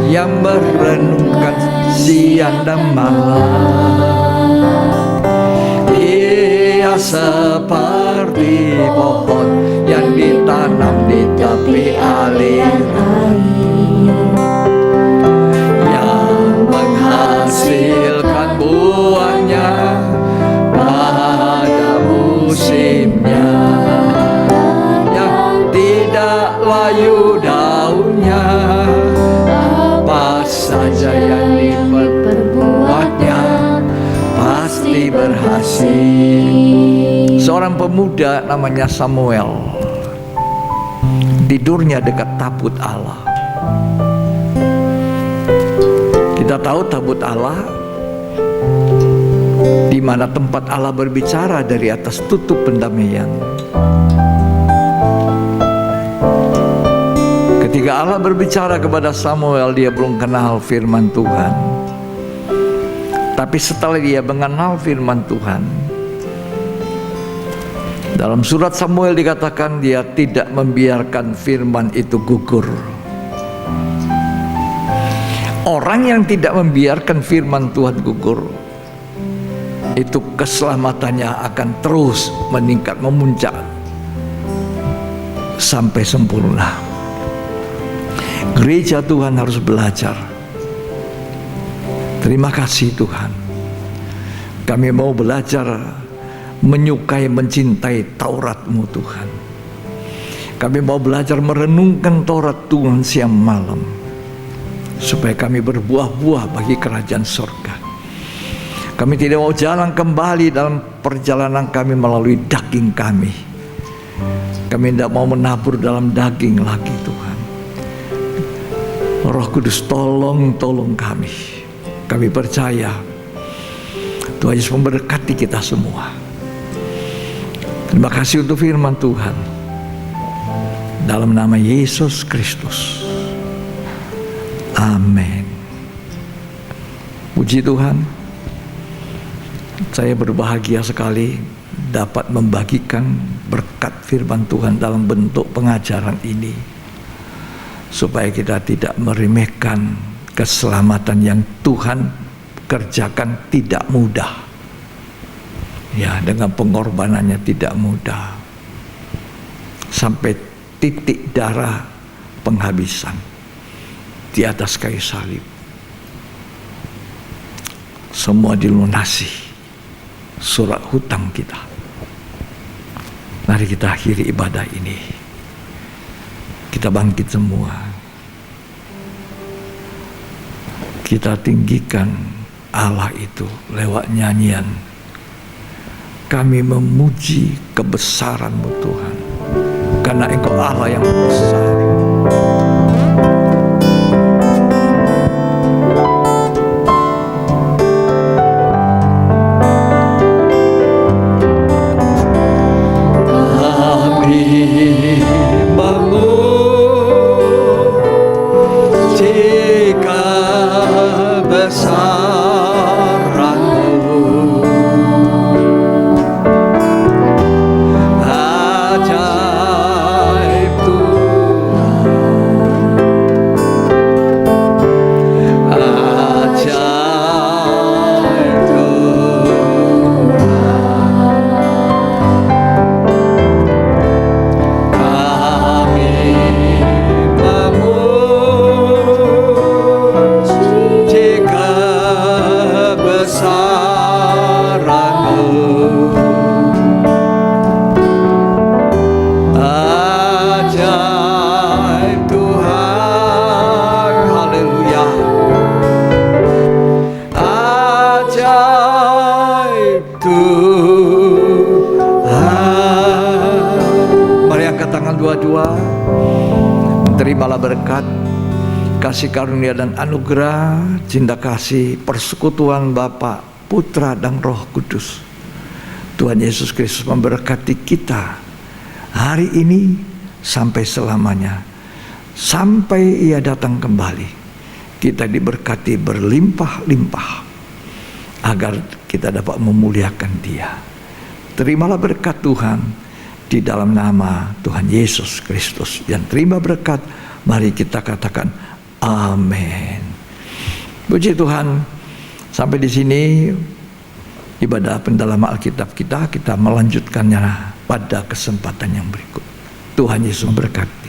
yang merenungkan siang dan malam. Ia seperti pohon yang ditanam di tepi alir air, yang kasih. Seorang pemuda namanya Samuel tidurnya dekat tabut Allah. Kita tahu tabut Allah di mana tempat Allah berbicara dari atas tutup pendamaian. Ketika Allah berbicara kepada Samuel, dia belum kenal firman Tuhan. Tapi setelah dia mengenal firman Tuhan, dalam surat Samuel dikatakan dia tidak membiarkan firman itu gugur. Orang yang tidak membiarkan firman Tuhan gugur, itu keselamatannya akan terus meningkat, memuncak sampai sempurna. Gereja Tuhan harus belajar. Terima kasih Tuhan, kami mau belajar menyukai, mencintai Taurat-Mu Tuhan. Kami mau belajar merenungkan Taurat Tuhan siang malam, supaya kami berbuah-buah bagi kerajaan surga. Kami tidak mau jalan kembali dalam perjalanan kami melalui daging kami. Kami tidak mau menabur dalam daging lagi Tuhan. Roh Kudus tolong kami. Kami percaya Tuhan Yesus memberkati kita semua. Terima kasih untuk firman Tuhan. Dalam nama Yesus Kristus. Amin. Puji Tuhan. Saya berbahagia sekali dapat membagikan berkat firman Tuhan dalam bentuk pengajaran ini, supaya kita tidak meremehkan keselamatan yang Tuhan kerjakan tidak mudah. Ya, dengan pengorbanannya tidak mudah. Sampai titik darah penghabisan di atas kayu salib. Semua dilunasi, surat hutang kita. Mari kita akhiri ibadah ini. Kita bangkit semua. Kita tinggikan Allah itu lewat nyanyian. Kami memuji kebesaran-Mu Tuhan, karena Engkau Allah yang besar. Terimalah berkat, kasih karunia dan anugerah, cinta kasih, persekutuan Bapa, Putra dan Roh Kudus. Tuhan Yesus Kristus memberkati kita hari ini sampai selamanya, sampai Ia datang kembali. Kita diberkati berlimpah-limpah agar kita dapat memuliakan Dia. Terimalah berkat Tuhan di dalam nama Tuhan Yesus Kristus. Yang terima berkat, mari kita katakan amin. Puji Tuhan. Sampai di sini ibadah pendalaman Alkitab kita melanjutkannya pada kesempatan yang berikut. Tuhan Yesus memberkati.